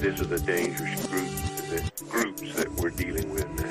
This is a dangerous groups that we're dealing with now.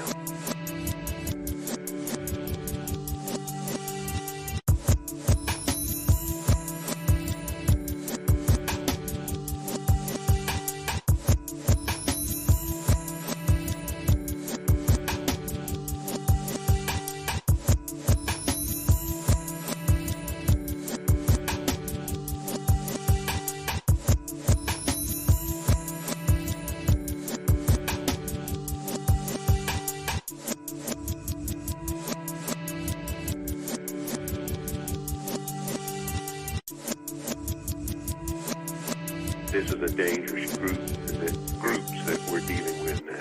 This is a dangerous groups that we're dealing with now.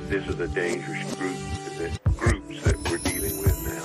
This is a dangerous groups that we're dealing with now.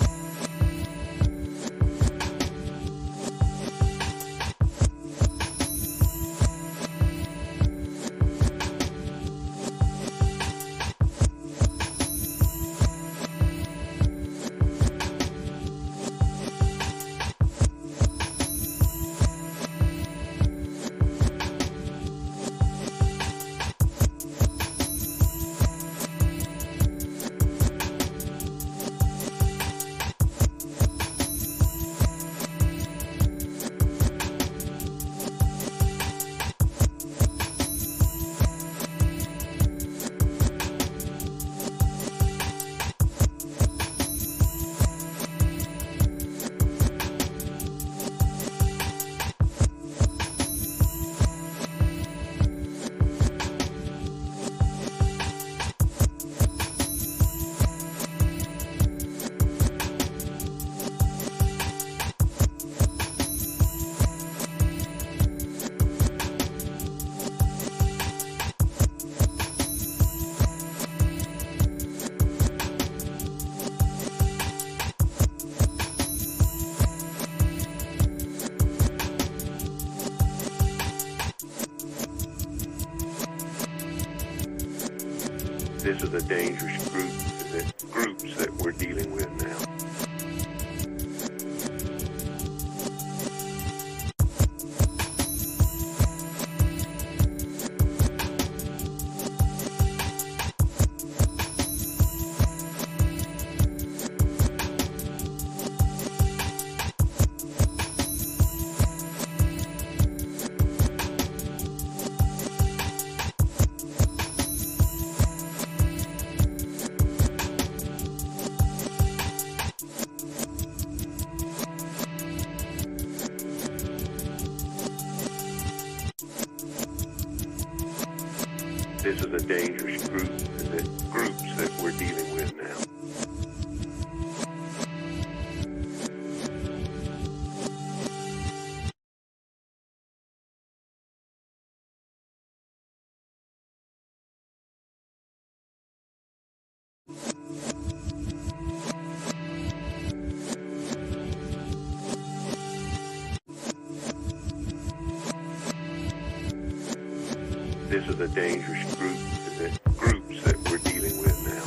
This is a dangerous groups that we're dealing with now. This is a dangerous groups that we're dealing with now. This is a dangerous groups that we're dealing with now.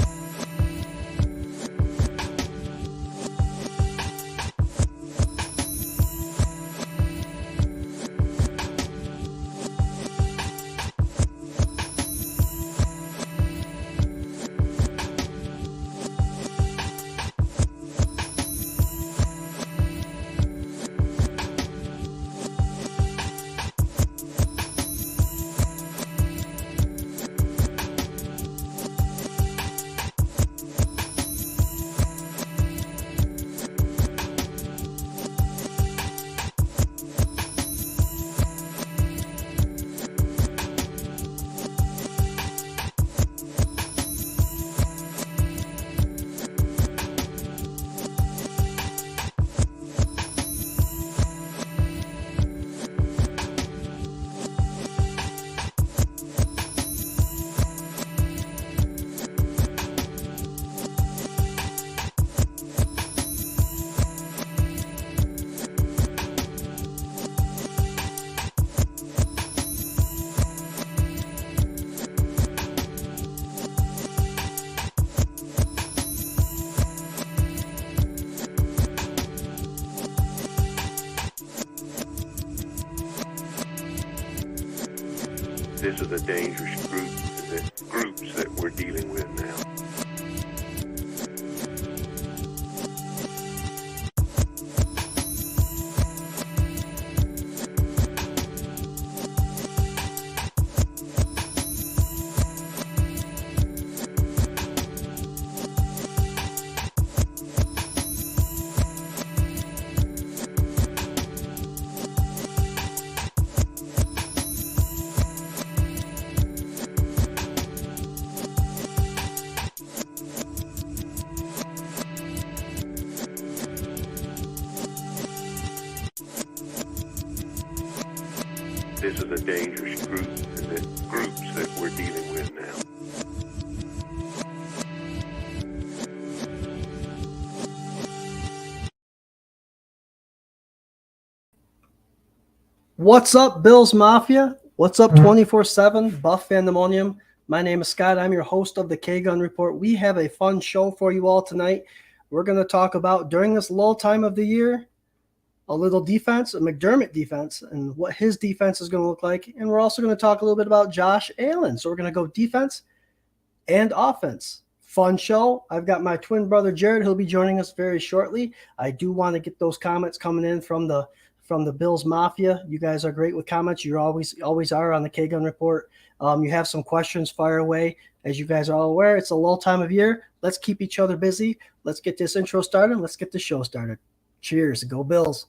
This is a dangerous groups that we're dealing with now. This is a dangerous groups that we're dealing with now. What's up, Bills Mafia? What's up, 24/7 Buff Pandemonium? My name is Scott. I'm your host of the K-Gun Report. We have a fun show for you all tonight. We're going to talk about, during this lull time of the year, a little defense, a McDermott defense, and what his defense is going to look like. And we're also going to talk a little bit about Josh Allen. So we're going to go defense and offense. Fun show. I've got my twin brother, Jarrod. He'll be joining us very shortly. I do want to get those comments coming in from the Bills Mafia. You guys are great with comments. You always are on the K-Gun Report. You have some questions, fire away. As you guys are all aware, it's a lull time of year. Let's keep each other busy. Let's get this intro started. Let's get the show started. Cheers. Go Bills.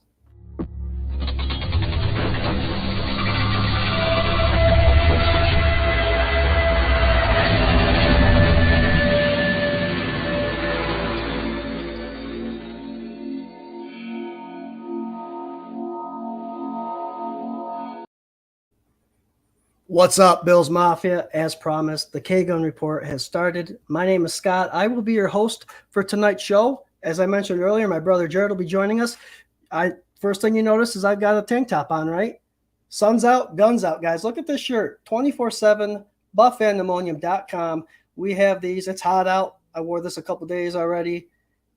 What's up, Bills Mafia? As promised, the K-Gun Report has started. My name is Scott. I will be your host for tonight's show. As I mentioned earlier, my brother Jarrod will be joining us. First thing you notice is I've got a tank top on, right? Sun's out, guns out, guys. Look at this shirt, 24/7, buffandemonium.com. We have these. It's hot out. I wore this a couple days already.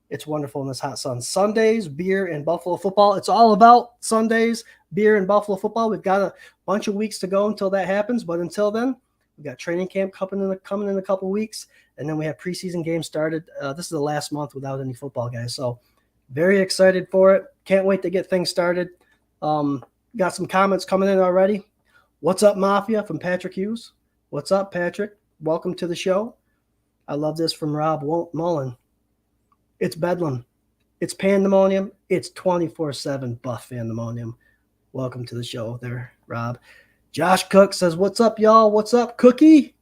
It's wonderful in this hot sun. Sundays, beer, and Buffalo football. It's all about Sundays, beer, and Buffalo football. We've got a bunch of weeks to go until that happens. But until then, we've got training camp coming in a couple weeks. And then we have preseason games started. This is the last month without any football, guys. So very excited for it. Can't wait to get things started. Got some comments coming in already. What's up, Mafia, from Patrick Hughes. What's up, Patrick? Welcome to the show. I love this from Rob Mullen. It's Bedlam. It's Pandemonium. It's 24/7 Buff Pandemonium. Welcome to the show there, Rob. Josh Cook says, what's up, y'all? What's up, Cookie?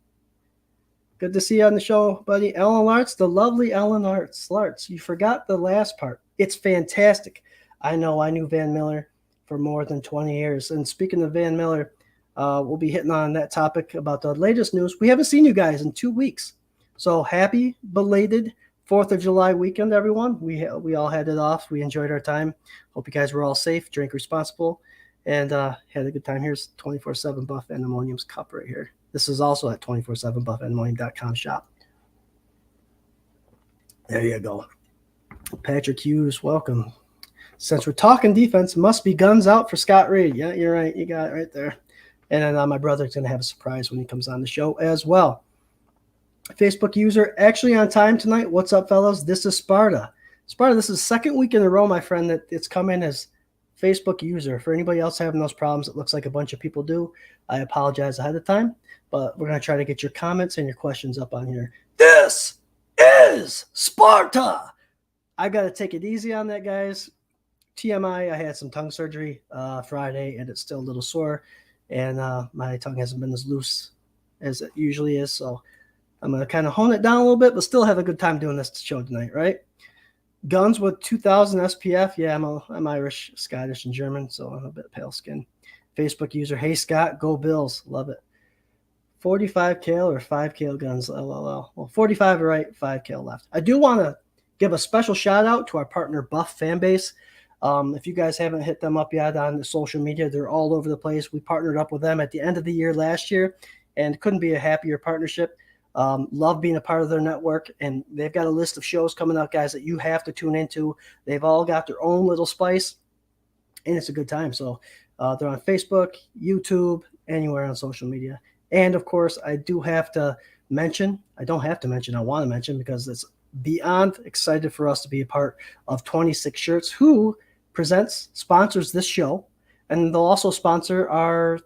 Good to see you on the show, buddy. Ellen Lartz, the lovely Ellen Lartz. You forgot the last part. It's fantastic. I know. I knew Van Miller for more than 20 years. And speaking of Van Miller, we'll be hitting on that topic about the latest news. We haven't seen you guys in 2 weeks. So happy belated 4th of July weekend, everyone. We all had it off. We enjoyed our time. Hope you guys were all safe, drank responsible, and had a good time. Here's 24/7 Buff Pandemonium's cup right here. This is also at 24/7buffandemonium.com shop. There you go. Patrick Hughes, welcome. Since we're talking defense, must be guns out for Scott Reed. Yeah, you're right. You got it right there. And then my brother's going to have a surprise when he comes on the show as well. Facebook user actually on time tonight. What's up, fellas? This is Sparta. Sparta, this is the second week in a row, my friend, that it's come in as Facebook user. For anybody else having those problems, it looks like a bunch of people do. I apologize ahead of time, but we're going to try to get your comments and your questions up on here. This is Sparta. I got to take it easy on that, guys. TMI, I had some tongue surgery Friday, and it's still a little sore, and my tongue hasn't been as loose as it usually is, so I'm going to kind of hone it down a little bit, but still have a good time doing this show tonight, right? Guns with 2,000 SPF. Yeah, I'm Irish, Scottish, and German, so I'm a bit pale skin. Facebook user, hey, Scott, go Bills. Love it. 45 cal or 5 cal guns, LOL. Well, 45 are right, 5 cal left. I do want to give a special shout out to our partner, Buff FamBase. If you guys haven't hit them up yet on the social media, they're all over the place. We partnered up with them at the end of the year last year, and couldn't be a happier partnership. Love being a part of their network, and they've got a list of shows coming out, guys, that you have to tune into. They've all got their own little spice, and it's a good time. So they're on Facebook, YouTube, anywhere on social media. And of course, I want to mention, because it's beyond excited for us to be a part of 26 Shirts, who sponsors this show. And they'll also sponsor our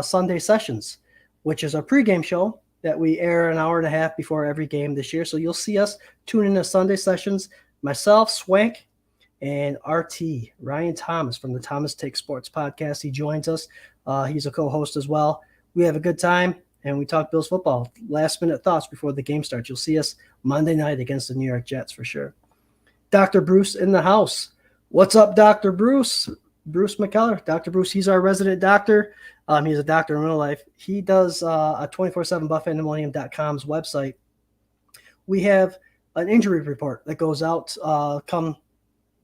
Sunday sessions, which is a pregame show that we air an hour and a half before every game this year. So you'll see us tune in to Sunday sessions. Myself, Swank, and RT, Ryan Thomas from the Thomas Take Sports podcast. He joins us. He's a co-host as well. We have a good time, and we talk Bills football. Last-minute thoughts before the game starts. You'll see us Monday night against the New York Jets for sure. Dr. Bruce in the house. What's up, Dr. Bruce? Bruce McKellar. Dr. Bruce, he's our resident doctor. He's a doctor in real life. He does a 247buffandemonium.com's website. We have an injury report that goes out come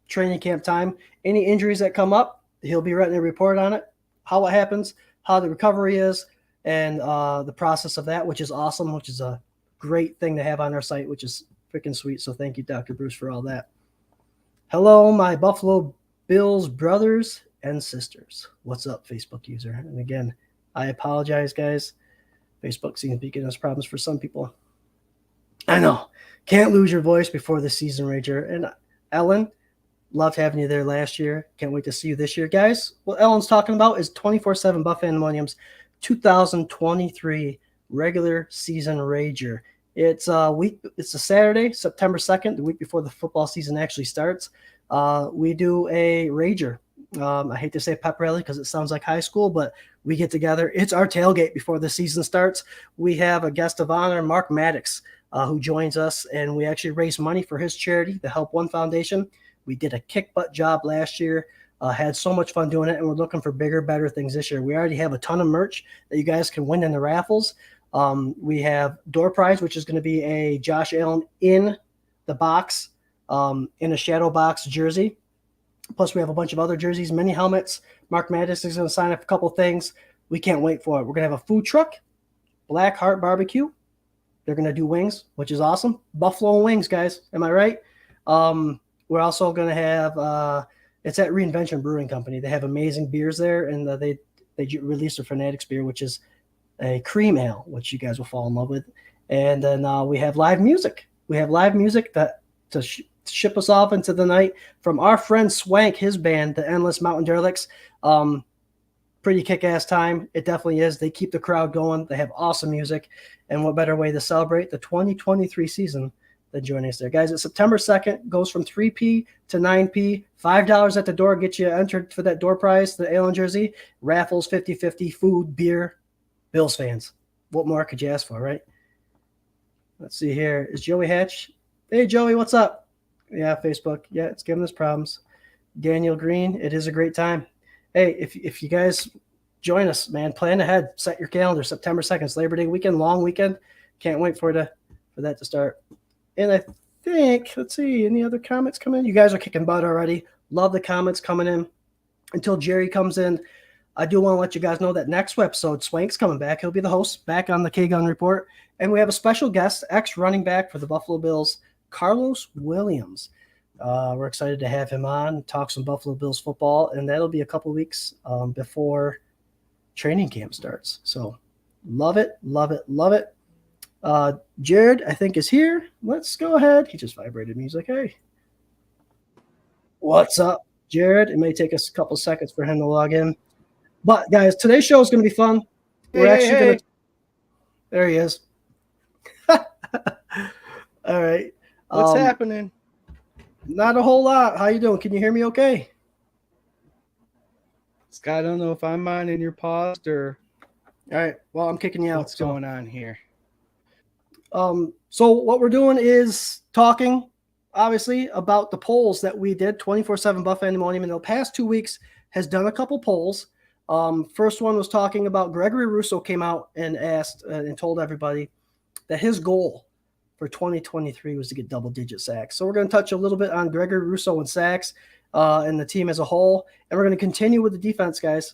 training camp time. Any injuries that come up, he'll be writing a report on it, how it happens, how the recovery is, and the process of that, which is awesome, which is a great thing to have on our site, which is freaking sweet. So thank you, Dr. Bruce, for all that. Hello, my Buffalo Bills brothers and sisters. What's up, Facebook user? And again, I apologize, guys. Facebook seems to be giving us problems for some people. I know. Can't lose your voice before the season, Rager. And Ellen, loved having you there last year. Can't wait to see you this year. Guys, what Ellen's talking about is 24/7 Buff Pandemonium's 2023 regular season Rager. It's a Saturday, September 2nd, the week before the football season actually starts. We do a Rager. I hate to say pep rally because it sounds like high school, but we get together. It's our tailgate before the season starts. We have a guest of honor, Mark Maddox, who joins us, and we actually raise money for his charity, the Help One Foundation. We did a kick butt job last year, had so much fun doing it, and we're looking for bigger, better things this year. We already have a ton of merch that you guys can win in the raffles. We have door prize, which is going to be a Josh Allen in the box, in a shadow box jersey. Plus, we have a bunch of other jerseys, mini helmets. Mark Maddox is going to sign up a couple things. We can't wait for it. We're going to have a food truck, Black Heart Barbecue. They're going to do wings, which is awesome. Buffalo wings, guys. Am I right? We're also going to have it's at Reinvention Brewing Company. They have amazing beers there, and they released a Fanatics beer, which is a cream ale, which you guys will fall in love with. And then we have live music. We have live music to ship us off into the night from our friend Swank, his band, the Endless Mountain Derelicts. Pretty kick-ass time. It definitely is. They keep the crowd going. They have awesome music. And what better way to celebrate the 2023 season than joining us there. Guys, it's September 2nd. Goes from 3P to 9P. $5 at the door. Get you entered for that door prize, the Allen jersey. Raffles, 50-50, food, beer. Bills fans. What more could you ask for, right? Let's see here. Is Joey Hatch? Hey, Joey, what's up? Yeah, Facebook. Yeah, it's giving us problems. Daniel Green, it is a great time. Hey, if you guys join us, man, plan ahead. Set your calendar. September 2nd. It's Labor Day weekend, long weekend. Can't wait for that to start. And I think, let's see, any other comments coming in? You guys are kicking butt already. Love the comments coming in. Until Jerry comes in, I do want to let you guys know that next episode, Swank's coming back. He'll be the host back on the K-Gun Report. And we have a special guest, ex-running back for the Buffalo Bills, Carlos Williams. We're excited to have him on, talk some Buffalo Bills football, and that'll be a couple weeks before training camp starts. So love it, love it, love it. Jarrod, I think, is here. Let's go ahead. He just vibrated me. He's like, hey, what's up, Jarrod? It may take us a couple seconds for him to log in. But, guys, today's show is going to be fun. We're actually going to – there he is. All right. What's happening? Not a whole lot. How you doing? Can you hear me okay? Scott, I don't know if I'm on and you're paused or – all right. Well, I'm kicking you out. what's going on here. So what we're doing is talking, obviously, about the polls that we did, 24/7 Buff Pandemonium in the past 2 weeks has done a couple polls. First one was talking about Gregory Rousseau came out and asked and told everybody that his goal for 2023 was to get double-digit sacks. So we're going to touch a little bit on Gregory Rousseau and sacks and the team as a whole. And we're going to continue with the defense, guys.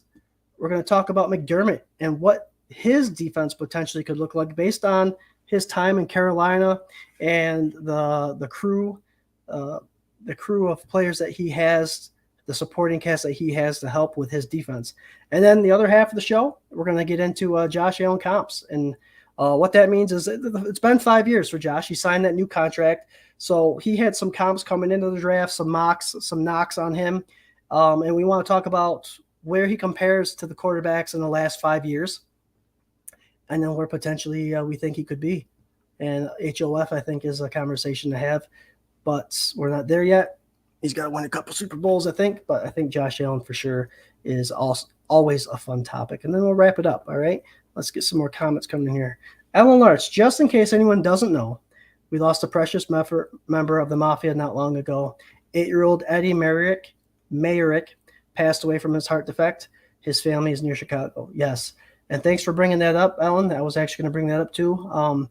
We're going to talk about McDermott and what his defense potentially could look like based on his time in Carolina and the crew of players that he has the supporting cast that he has to help with his defense. And then the other half of the show, we're going to get into Josh Allen comps. And what that means is it's been 5 years for Josh. He signed that new contract. So he had some comps coming into the draft, some mocks, some knocks on him. And we want to talk about where he compares to the quarterbacks in the last 5 years. And then where potentially we think he could be. And HOF, I think, is a conversation to have. But we're not there yet. He's got to win a couple Super Bowls, I think. But I think Josh Allen for sure is also always a fun topic. And then we'll wrap it up, all right? Let's get some more comments coming in here. Alan Larch, just in case anyone doesn't know, we lost a precious member of the Mafia not long ago. 8-year-old Eddie Mayerick passed away from his heart defect. His family is near Chicago. Yes. And thanks for bringing that up, Alan. I was actually going to bring that up too.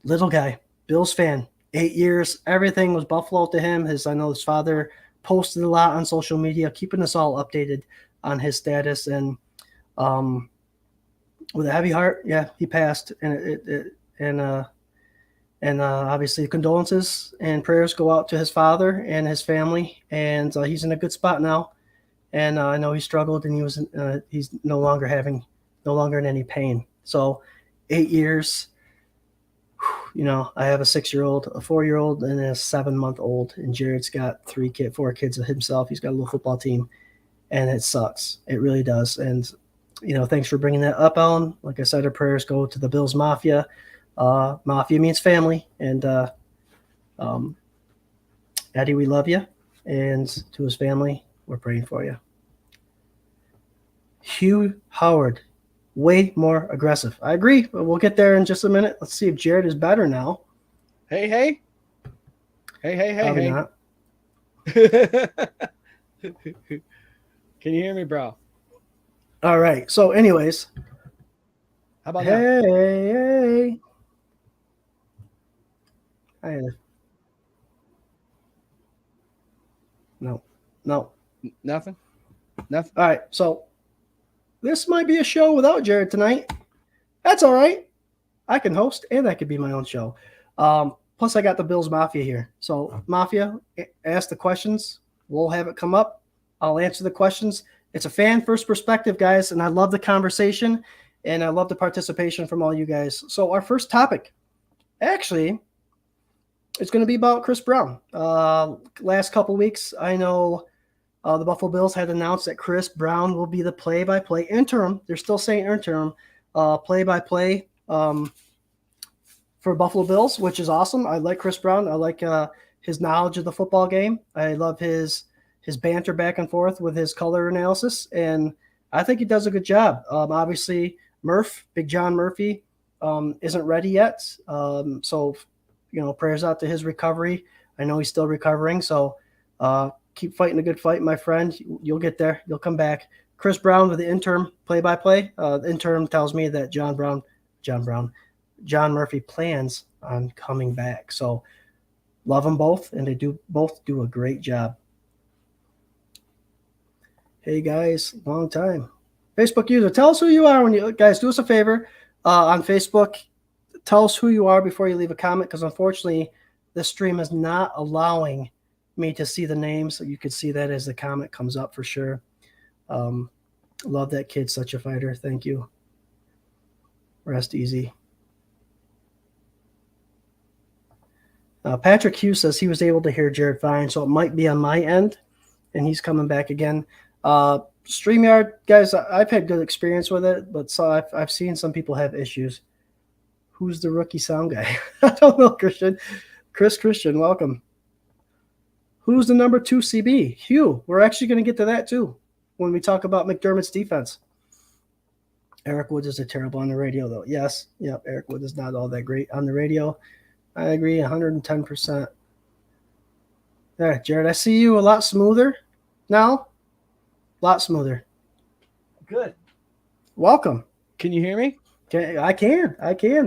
Little guy, Bills fan, 8 years. Everything was Buffalo to him. I know his father posted a lot on social media, keeping us all updated on his status. And with a heavy heart, yeah, he passed. And obviously condolences and prayers go out to his father and his family. And he's in a good spot now. And I know he struggled, and he's no longer in any pain. So 8 years. You know, I have a 6-year-old, a 4-year-old, and a 7-month-old. And Jarrod's got 4 kids of himself. He's got a little football team, and it sucks. It really does. And you know, thanks for bringing that up, Alan. Like I said, our prayers go to the Bills Mafia. Mafia means family, and Eddie, we love you, and to his family, we're praying for you. Hugh Howard, way more aggressive. I agree, but we'll get there in just a minute. Let's see if Jarrod is better now. Hey. Probably not. Can you hear me, bro? All right. So, anyways. How about Hey. No. Nothing? All right. So, this might be a show without Jarrod tonight. That's all right. I can host, and that could be my own show. Plus, I got the Bills Mafia here. So, Mafia, ask the questions. We'll have it come up. I'll answer the questions. It's a fan-first perspective, guys, and I love the conversation, and I love the participation from all you guys. So, our first topic, actually, it's going to be about Chris Brown. Last couple weeks, I know the Buffalo Bills had announced that Chris Brown will be the play-by-play interim. They're still saying interim play-by-play for Buffalo Bills, which is awesome. I like Chris Brown. I like his knowledge of the football game. I love his banter back and forth with his color analysis, and I think he does a good job. Obviously, Big John Murphy, isn't ready yet. So, you know, prayers out to his recovery. I know he's still recovering, so keep fighting a good fight, my friend. You'll get there. You'll come back. Chris Brown with the interim play-by-play. The interim tells me that John Murphy plans on coming back. So love them both, and they both do a great job. Hey guys, long time. Facebook user, tell us who you are when you guys do us a favor on Facebook. Tell us who you are before you leave a comment, because unfortunately this stream is not allowing me to see the names. So you could see that as the comment comes up for sure. Love that kid, such a fighter. Thank you. Rest easy. Patrick Hughes says he was able to hear Jarrod fine, so it might be on my end, and he's coming back again. StreamYard, guys, I've had good experience with it, but I've seen some people have issues. Who's the rookie sound guy? I don't know, Christian. Christian, welcome. Who's the number 2 CB? Hugh. We're actually going to get to that too when we talk about McDermott's defense. Eric Woods is terrible on the radio, though. Yes. Yep. Eric Woods is not all that great on the radio. I agree 110%. There, Jarrod, I see you a lot smoother now. A lot smoother. Good. Welcome. Can you hear me? Okay, I can.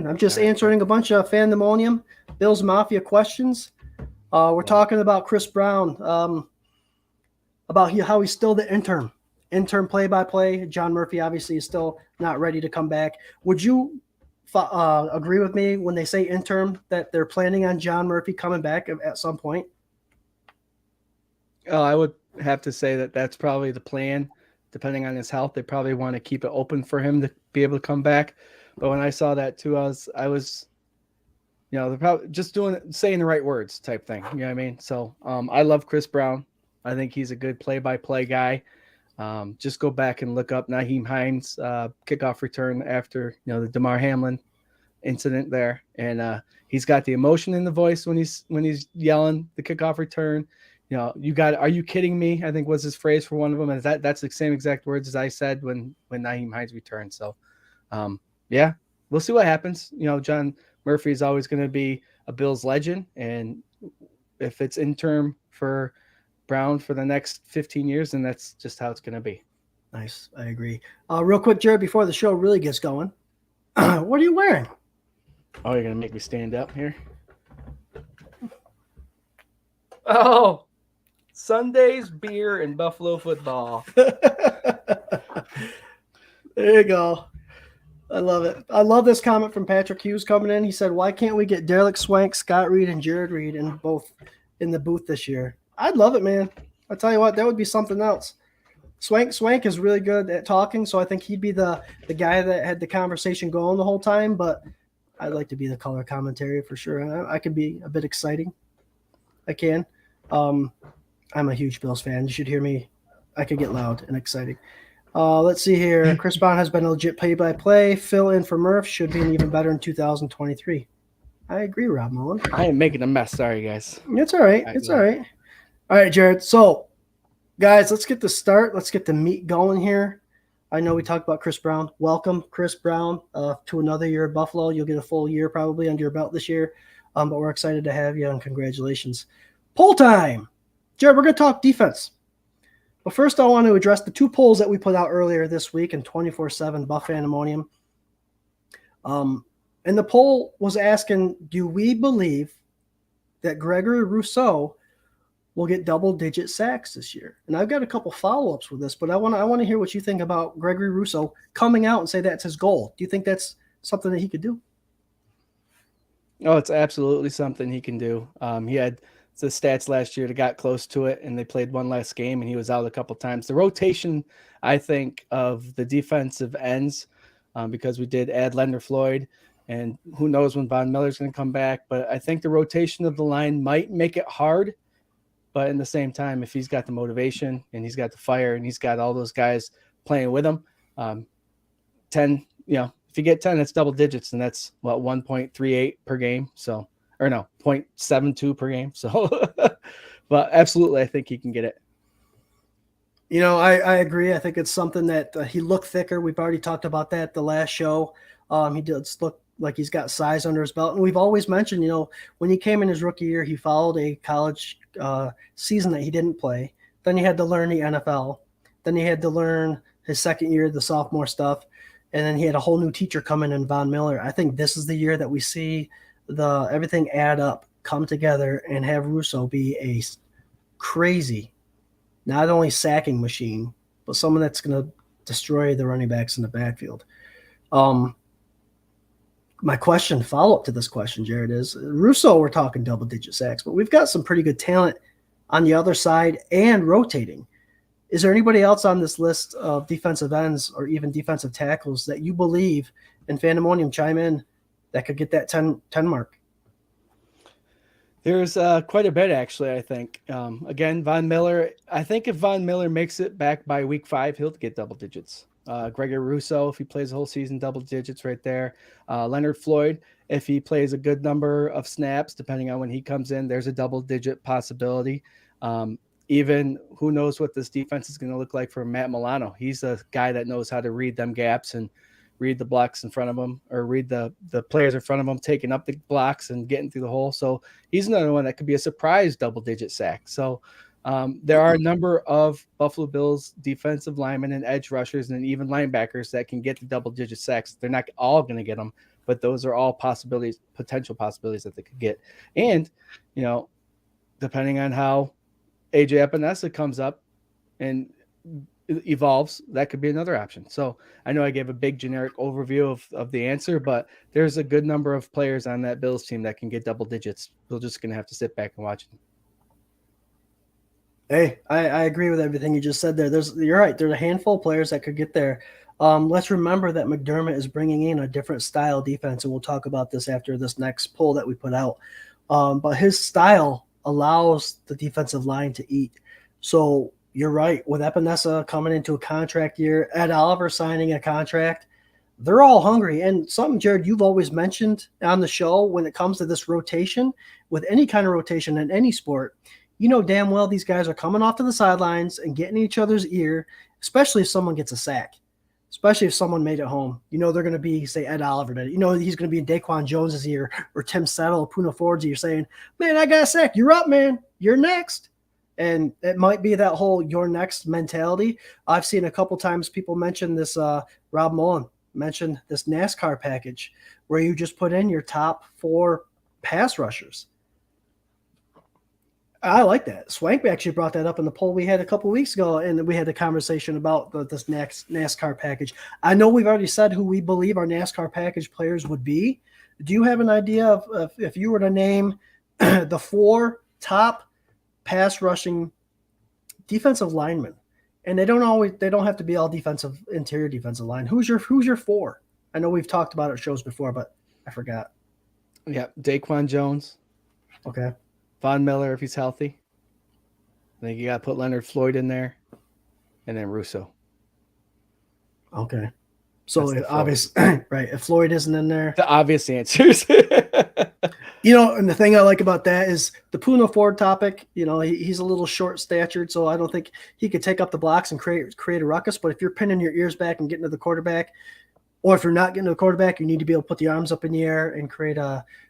I'm just answering a bunch of Fandemonium Bills Mafia questions. We're talking about Chris Brown, about how he's still the interim play-by-play. John Murphy obviously is still not ready to come back. Would you agree with me when they say interim that they're planning on John Murphy coming back at some point? I would have to say that that's probably the plan. Depending on his health, they probably want to keep it open for him to be able to come back. But when I saw that too, I was, they're probably just saying the right words type thing. You know what I mean? So I love Chris Brown. I think he's a good play-by-play guy. Just go back and look up Nyheim Hines kickoff return after the DeMar Hamlin incident there, and he's got the emotion in the voice when he's yelling the kickoff return. Are you kidding me? I think was his phrase for one of them, and that's the same exact words as I said when Nyheim Hines returned. So, yeah, we'll see what happens. John Murphy is always going to be a Bills legend, and if it's interim for Brown for the next 15 years, then that's just how it's going to be. Nice, I agree. Real quick, Jared, before the show really gets going, what are you wearing? Oh, you're going to make me stand up here? Oh, Sundays, beer, and Buffalo football. There you go. I love it. I love this comment from Patrick Hughes coming in. He said, why can't we get Derek Swank, Scott Reed, and Jarrod Reed both in the booth this year? I'd love it, man. I'll tell you what, that would be something else. Swank is really good at talking, so I think he'd be the guy that had the conversation going the whole time, but I'd like to be the color commentary for sure. I can be a bit exciting. I can. I'm a huge Bills fan. You should hear me. I could get loud and exciting. Let's see here. Chris Brown has been a legit play-by-play. Fill in for Murph. Should be even better in 2023. I agree, Rob Mullen. I am making a mess. Sorry, guys. It's all right. It's all right. All right, Jared. So, guys, let's get the start. Let's get the meat going here. I know we talked about Chris Brown. Welcome, Chris Brown, to another year at Buffalo. You'll get a full year probably under your belt this year, but we're excited to have you, and congratulations. Poll time. Jared, we're going to talk defense. But first, I want to address the two polls that we put out earlier this week in 24/7 Buff Pandemonium. And the poll was asking, do we believe that Gregory Rousseau will get double-digit sacks this year? And I've got a couple follow-ups with this, but I want to hear what you think about Gregory Rousseau coming out and say that's his goal. Do you think that's something that he could do? Oh, it's absolutely something he can do. He had the stats last year that got close to it, and they played one last game, and he was out a couple times. The rotation, I think, of the defensive ends, because we did add Leonard Floyd, and who knows when Von Miller's going to come back, but I think the rotation of the line might make it hard. But in the same time, if he's got the motivation and he's got the fire and he's got all those guys playing with him, 10, if you get 10, that's double digits, and that's 1.38 per game. So, or no, 0.72 per game. So, but absolutely, I think he can get it. I agree. I think it's something that he looked thicker. We've already talked about that the last show. He does look like he's got size under his belt. And we've always mentioned, when he came in his rookie year, he followed a college season that he didn't play. Then he had to learn the NFL. Then he had to learn his second year, the sophomore stuff. And then he had a whole new teacher come in Von Miller. I think this is the year that we see everything add up, come together, and have Rousseau be a crazy, not only sacking machine, but someone that's going to destroy the running backs in the backfield. My follow-up to this question, Jared, is Rousseau, we're talking double-digit sacks, but we've got some pretty good talent on the other side and rotating. Is there anybody else on this list of defensive ends or even defensive tackles that you believe, in Pandemonium, chime in, that could get that 10 mark? There's quite a bit, actually, I think. Again, Von Miller, I think if Von Miller makes it back by week 5, he'll get double digits. Gregory Rousseau, if he plays the whole season, double digits right there. Leonard Floyd, if he plays a good number of snaps, depending on when he comes in, there's a double-digit possibility. Even who knows what this defense is going to look like for Matt Milano. He's a guy that knows how to read them gaps and read the blocks in front of him, or read the players in front of him, taking up the blocks and getting through the hole. So he's another one that could be a surprise double-digit sack. So there are a number of Buffalo Bills defensive linemen and edge rushers and even linebackers that can get the double-digit sacks. They're not all going to get them, but those are all potential possibilities that they could get. And, depending on how AJ Epinesa comes up and evolves, that could be another option. So I know I gave a big generic overview of the answer, but there's a good number of players on that Bills team that can get double digits. We're just going to have to sit back and watch them. Hey, I agree with everything you just said there. You're right. There's a handful of players that could get there. Let's remember that McDermott is bringing in a different style defense, and we'll talk about this after this next poll that we put out. But his style allows the defensive line to eat. So you're right. With Epinesa coming into a contract year, Ed Oliver signing a contract, they're all hungry. And something, Jarrod, you've always mentioned on the show when it comes to this rotation, with any kind of rotation in any sport, you know damn well these guys are coming off to the sidelines and getting each other's ear, especially if someone gets a sack, especially if someone made it home. You know they're going to be, say, Ed Oliver did. You know he's going to be in Daquan Jones's ear or Tim Settle or Puna Ford's ear saying, man, I got a sack. You're up, man. You're next. And it might be that whole you're next mentality. I've seen a couple times people mention this, Rob Mullen mentioned this NASCAR package where you just put in your top 4 pass rushers. I like that. Swank actually brought that up in the poll we had a couple weeks ago, and we had a conversation about this next NASCAR package. I know we've already said who we believe our NASCAR package players would be. Do you have an idea of if you were to name the 4 top pass rushing defensive linemen? And they don't have to be all interior defensive line. Who's your 4? I know we've talked about it shows before, but I forgot. Yeah, Daquan Jones. Okay. Von Miller, if he's healthy. I think you got to put Leonard Floyd in there. And then Russo. Okay. So That's the obvious, right. If Floyd isn't in there. The obvious answers. You know, and the thing I like about that is the Puna Ford topic. You know, he's a little short statured, so I don't think he could take up the blocks and create a ruckus. But if you're pinning your ears back and getting to the quarterback, or if you're not getting to the quarterback, you need to be able to put the arms up in the air and create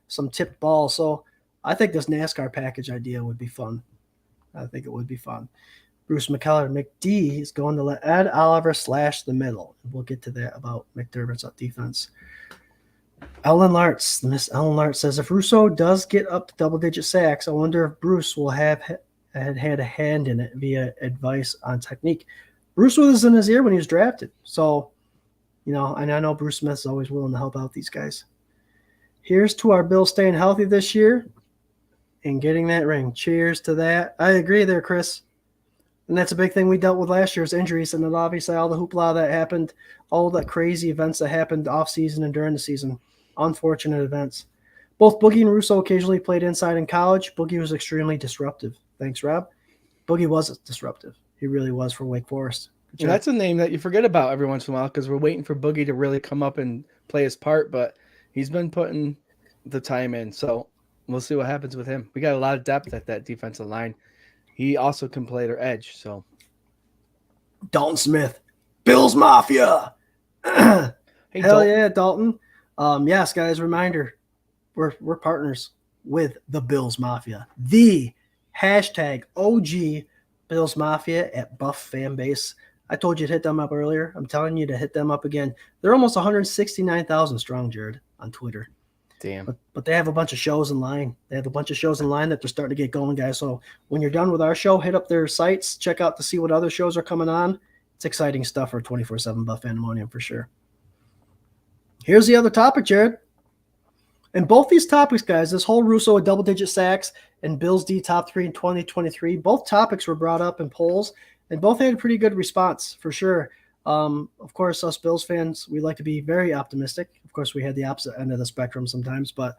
some tipped balls. So I think this NASCAR package idea would be fun. I think it would be fun. Bruce McKellar, McD is going to let Ed Oliver slash the middle. We'll get to that about McDermott's defense. Ellen Lartz, Miss Ellen Lartz says, if Russo does get up to double-digit sacks, I wonder if Bruce will have had a hand in it via advice on technique. Bruce was in his ear when he was drafted. So, you know, and I know Bruce Smith's always willing to help out these guys. Here's to our Bills staying healthy this year and getting that ring. Cheers to that. I agree there, Chris. And that's a big thing we dealt with last year's injuries, and then obviously all the hoopla that happened, all the crazy events that happened off season and during the season. Unfortunate events. Both Boogie and Russo occasionally played inside in college. Boogie was extremely disruptive. Thanks, Rob. Boogie was disruptive. He really was for Wake Forest. Yeah, that's a name that you forget about every once in a while because we're waiting for Boogie to really come up and play his part, but he's been putting the time in. So we'll see what happens with him. We got a lot of depth at that defensive line. He also can play their edge. So Dalton Smith, Bills Mafia. Hey, hell Dalton. Yeah, Dalton. Yes, guys, reminder, we're partners with the Bills Mafia. The hashtag OG Bills Mafia at Buff FamBase. I told you to hit them up earlier. I'm telling you to hit them up again. They're almost 169,000 strong, Jarrod, on Twitter. Damn. But they have a bunch of shows in line. They have a bunch of shows in line that they're starting to get going, guys. So when you're done with our show, hit up their sites, check out to see what other shows are coming on. It's exciting stuff for 24/7 Buff Pandemonium for sure. Here's the other topic, Jarrod. And both these topics, guys, this whole Russo with double-digit sacks and Bills D top 3 in 2023, both topics were brought up in polls, and both had a pretty good response for sure. Of course, us Bills fans, we like to be very optimistic. Of course, we had the opposite end of the spectrum sometimes, but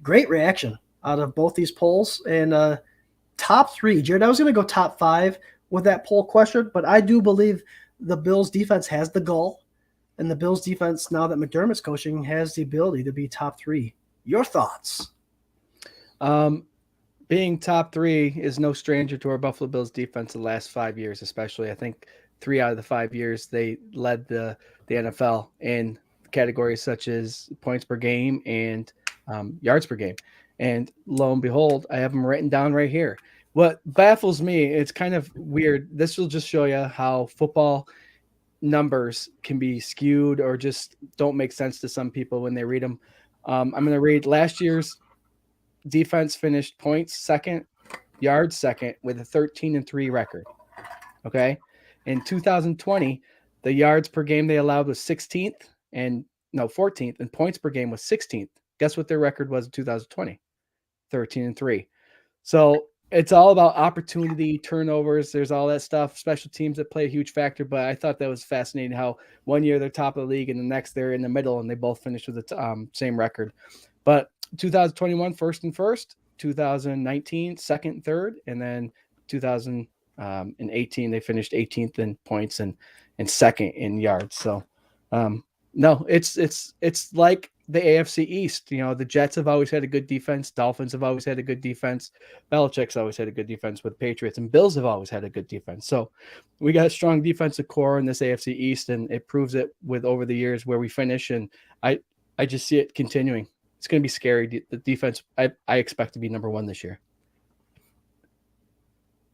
great reaction out of both these polls. And top 3, Jarrod, I was going to go top 5 with that poll question, but I do believe the Bills defense has the gall, and the Bills defense, now that McDermott's coaching, has the ability to be top 3. Your thoughts? Being top 3 is no stranger to our Buffalo Bills defense the last 5 years, especially. I think 3 out of the 5 years they led the NFL in categories such as points per game and yards per game. And lo and behold, I have them written down right here. What baffles me, it's kind of weird. This will just show you how football numbers can be skewed or just don't make sense to some people when they read them. I'm going to read last year's defense finished points second, yards second with a 13-3 record. Okay. In 2020, the yards per game they allowed was 14th, and points per game was 16th. Guess what their record was in 2020? 13-3. So it's all about opportunity, turnovers. There's all that stuff, special teams that play a huge factor. But I thought that was fascinating how 1 year they're top of the league and the next they're in the middle and they both finished with the same record. But 2021, first and first, 2019, second and third, and then 2018, they finished 18th in points and second in yards. So, no, it's like the AFC East. You know, the Jets have always had a good defense. Dolphins have always had a good defense. Belichick's always had a good defense with Patriots, and Bills have always had a good defense. So we got a strong defensive core in this AFC East, and it proves it with over the years where we finish. And I just see it continuing. It's going to be scary. The defense, I expect to be number one this year.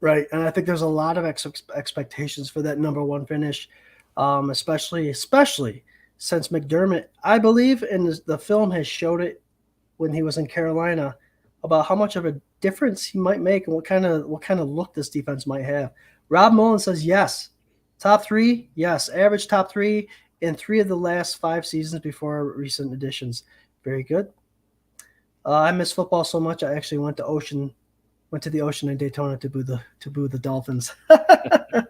Right, and I think there's a lot of expectations for that number one finish, especially since McDermott, I believe, in the film has showed it when he was in Carolina about how much of a difference he might make and what kind of look this defense might have. Rob Mullen says yes, top three, yes, average top three in 3 of the last 5 seasons before recent additions. Very good. I miss football so much. I actually went to the ocean in Daytona to boo the Dolphins. There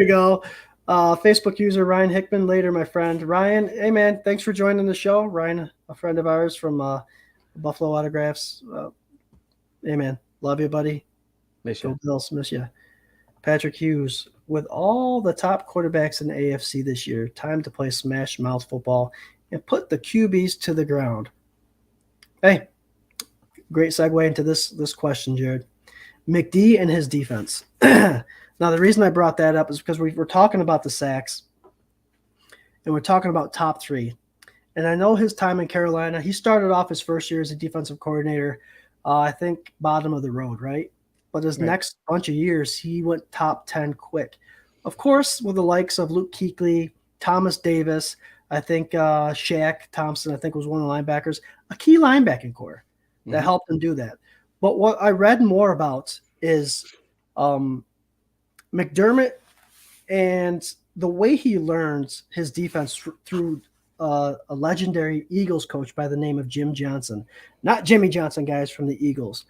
you go. Facebook user Ryan Hickman, later, my friend. Ryan, hey man, thanks for joining the show. Ryan, a friend of ours from Buffalo Autographs. Hey man, love you, buddy. Miss you. Go Bills, miss you. Patrick Hughes, with all the top quarterbacks in the AFC this year, time to play smash mouth football and put the QBs to the ground. Hey, great segue into this question, Jarrod. McD and his defense. Now, the reason I brought that up is because we're talking about the sacks, and we're talking about top 3. And I know his time in Carolina, he started off his first year as a defensive coordinator, I think bottom of the road, right? But his next bunch of years, he went top 10 quick. Of course, with the likes of Luke Kuechly, Thomas Davis, I think Shaq Thompson, I think was one of the linebackers, a key linebacking core that helped him do that. But what I read more about is McDermott and the way he learns his defense through a legendary Eagles coach by the name of Jim Johnson. Not Jimmy Johnson, guys, from the Eagles,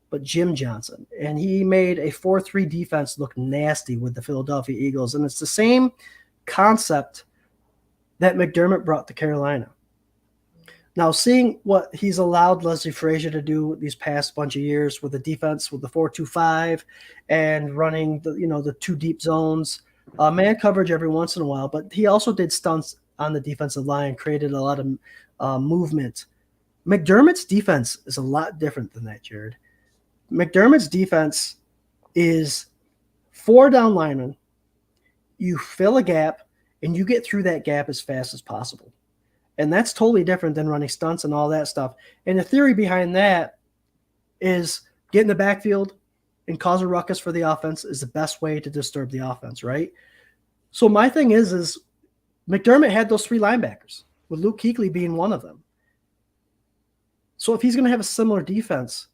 but Jim Johnson. And he made a 4-3 defense look nasty with the Philadelphia Eagles. And it's the same concept that McDermott brought to Carolina. Now, seeing what he's allowed Leslie Frazier to do these past bunch of years with the defense, with the 4-2-5 and running the 2 deep zones, man coverage every once in a while, but he also did stunts on the defensive line, created a lot of movement. McDermott's defense is a lot different than that, Jarrod. McDermott's defense is 4 down linemen. You fill a gap, and you get through that gap as fast as possible. And that's totally different than running stunts and all that stuff. And the theory behind that is get in the backfield and cause a ruckus for the offense is the best way to disturb the offense, right? So my thing is McDermott had those 3 linebackers, with Luke Kuechly being one of them. So if he's going to have a similar defense,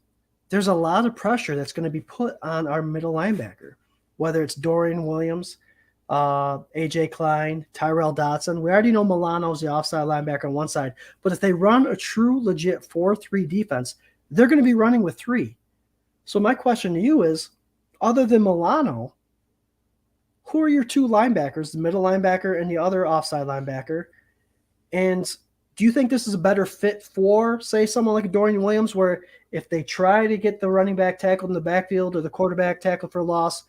there's a lot of pressure that's going to be put on our middle linebacker, whether it's Dorian Williams, AJ Klein, Tyrell Dotson. We already know Milano's the offside linebacker on one side, but if they run a true legit 4-3 defense, they're going to be running with 3. So my question to you is, other than Milano, who are your 2 linebackers, the middle linebacker and the other offside linebacker? And do you think this is a better fit for, say, someone like Dorian Williams, where if they try to get the running back tackled in the backfield or the quarterback tackled for loss,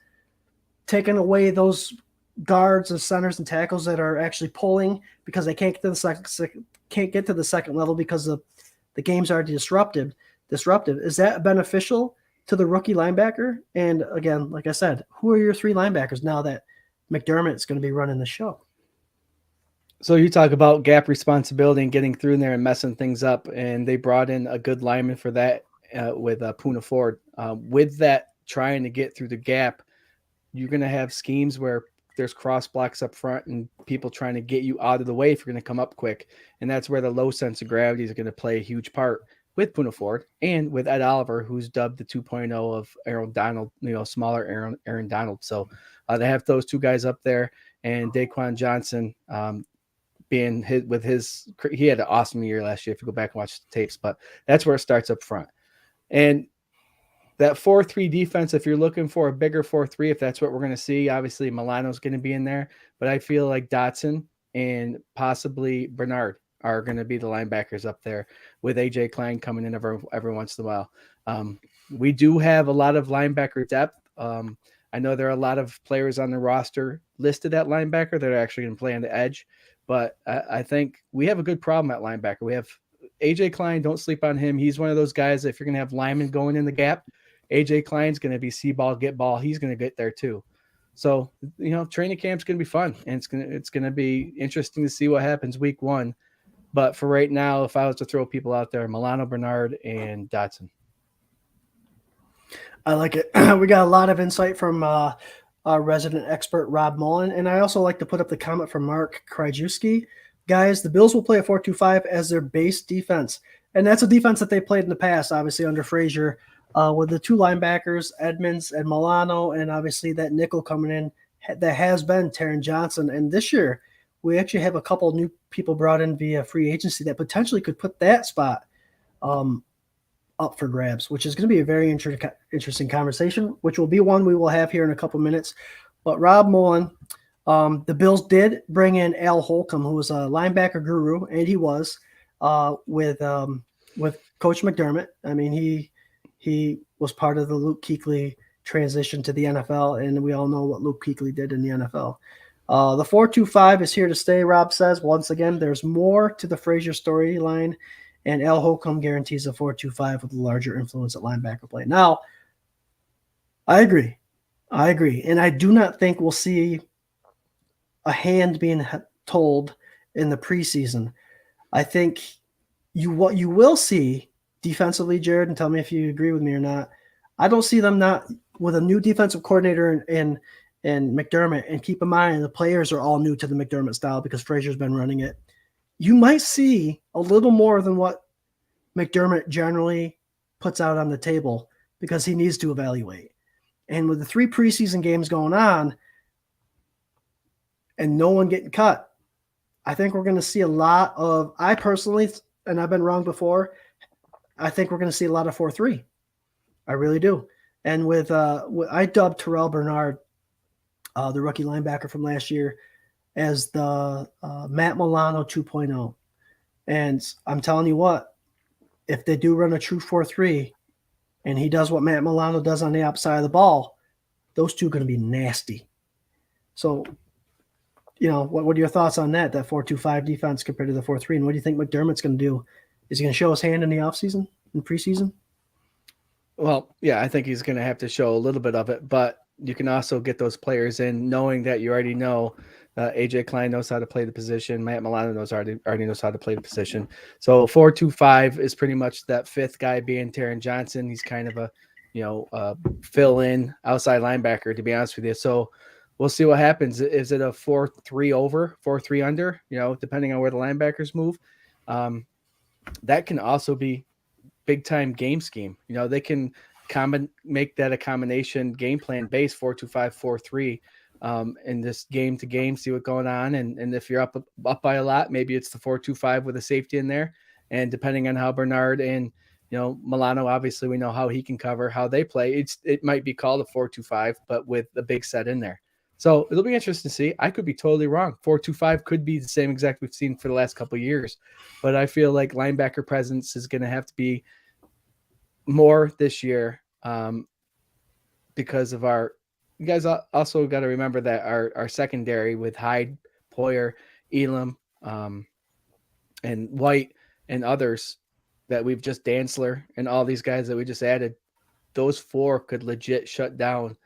taking away those guards and centers and tackles that are actually pulling because they can't get to the second level because the game's already disruptive? Is that beneficial to the rookie linebacker? And again, like I said, who are your 3 linebackers now that McDermott is going to be running the show? So you talk about gap responsibility and getting through in there and messing things up, and they brought in a good lineman for that with Poona Ford. With that, trying to get through the gap, you're going to have schemes where there's cross blocks up front and people trying to get you out of the way if you're going to come up quick. And that's where the low sense of gravity is going to play a huge part with Poona Ford and with Ed Oliver, who's dubbed the 2.0 of Aaron Donald, smaller Aaron Donald. So they have those 2 guys up there, and Daquan Johnson being he had an awesome year last year if you go back and watch the tapes, but that's where it starts up front. And that 4-3 defense, if you're looking for a bigger 4-3, if that's what we're going to see, obviously Milano's going to be in there, but I feel like Dotson and possibly Bernard are going to be the linebackers up there, with AJ Klein coming in every once in a while. We do have a lot of linebacker depth. I know there are a lot of players on the roster listed at linebacker that are actually going to play on the edge, but I think we have a good problem at linebacker. We have AJ Klein. Don't sleep on him. He's one of those guys, if you're going to have linemen going in the gap, AJ Klein's going to be see ball, get ball. He's going to get there too. So, training camp's going to be fun, and it's going to be interesting to see what happens week 1. But for right now, if I was to throw people out there, Milano, Bernard, and Dotson. I like it. We got a lot of insight from our resident expert, Rob Mullen. And I also like to put up the comment from Mark Krajewski. Guys, the Bills will play a 4-2-5 as their base defense. And that's a defense that they played in the past, obviously, under Frazier, with the 2 linebackers, Edmonds and Milano, and obviously that nickel coming in that has been Taron Johnson. And this year, we actually have a couple new people brought in via free agency that potentially could put that spot up for grabs, which is going to be a very interesting conversation, which will be one we will have here in a couple minutes. But Rob Mullen, the Bills did bring in Al Holcomb, who was a linebacker guru, and he was with Coach McDermott. I mean, he was part of the Luke Kuechly transition to the NFL, and we all know what Luke Kuechly did in the NFL. The 4-2-5 is here to stay, Rob says. Once again, there's more to the Frazier storyline, and Al Holcomb guarantees a 4-2-5 with a larger influence at linebacker play. Now, I agree. And I do not think we'll see a being told in the preseason. I think what you will see defensively, Jarrod, and tell me if you agree with me or not, I don't see them not with a new defensive coordinator and McDermott, and keep in mind the players are all new to the McDermott style because Frazier's been running it. You might see a little more than what McDermott generally puts out on the table because he needs to evaluate. And with the 3 preseason games going on and no one getting cut, I think we're going to see a lot of, I personally, and I've been wrong before, I think we're going to see a lot of 4-3. I really do. And I dubbed Terrell Bernard, the rookie linebacker from last year, as the Matt Milano 2.0. And I'm telling you what, if they do run a true 4-3 and he does what Matt Milano does on the outside of the ball, those two are going to be nasty. So, what are your thoughts on that 4-2-5 defense compared to the 4-3? And what do you think McDermott's going to do? Is he going to show his hand in the offseason, in preseason? Well, yeah, I think he's going to have to show a little bit of it, but you can also get those players in knowing that you already know AJ Klein knows how to play the position. Matt Milano already knows how to play the position. So 4-2-5 is pretty much that 5th guy being Taron Johnson. He's kind of a fill-in outside linebacker, to be honest with you. So we'll see what happens. Is it a 4-3 over, 4-3 under? Depending on where the linebackers move. That can also be big-time game scheme. They can make that a combination game plan base 4-2-5, 4-3. In this game to game, see what's going on. And if you're up by a lot, maybe it's the 4-2-5 with a safety in there. And depending on how Bernard and, Milano, obviously we know how he can cover, how they play. It might be called a 4-2-5, but with the big set in there. So it'll be interesting to see. I could be totally wrong. 4-2-5 could be the same exact we've seen for the last couple of years, but I feel like linebacker presence is going to have to be more this year because of you guys also got to remember that our secondary with Hyde, Poyer, Elam, and White and others that we've just Dantzler and all these guys that we just added, those 4 could legit shut down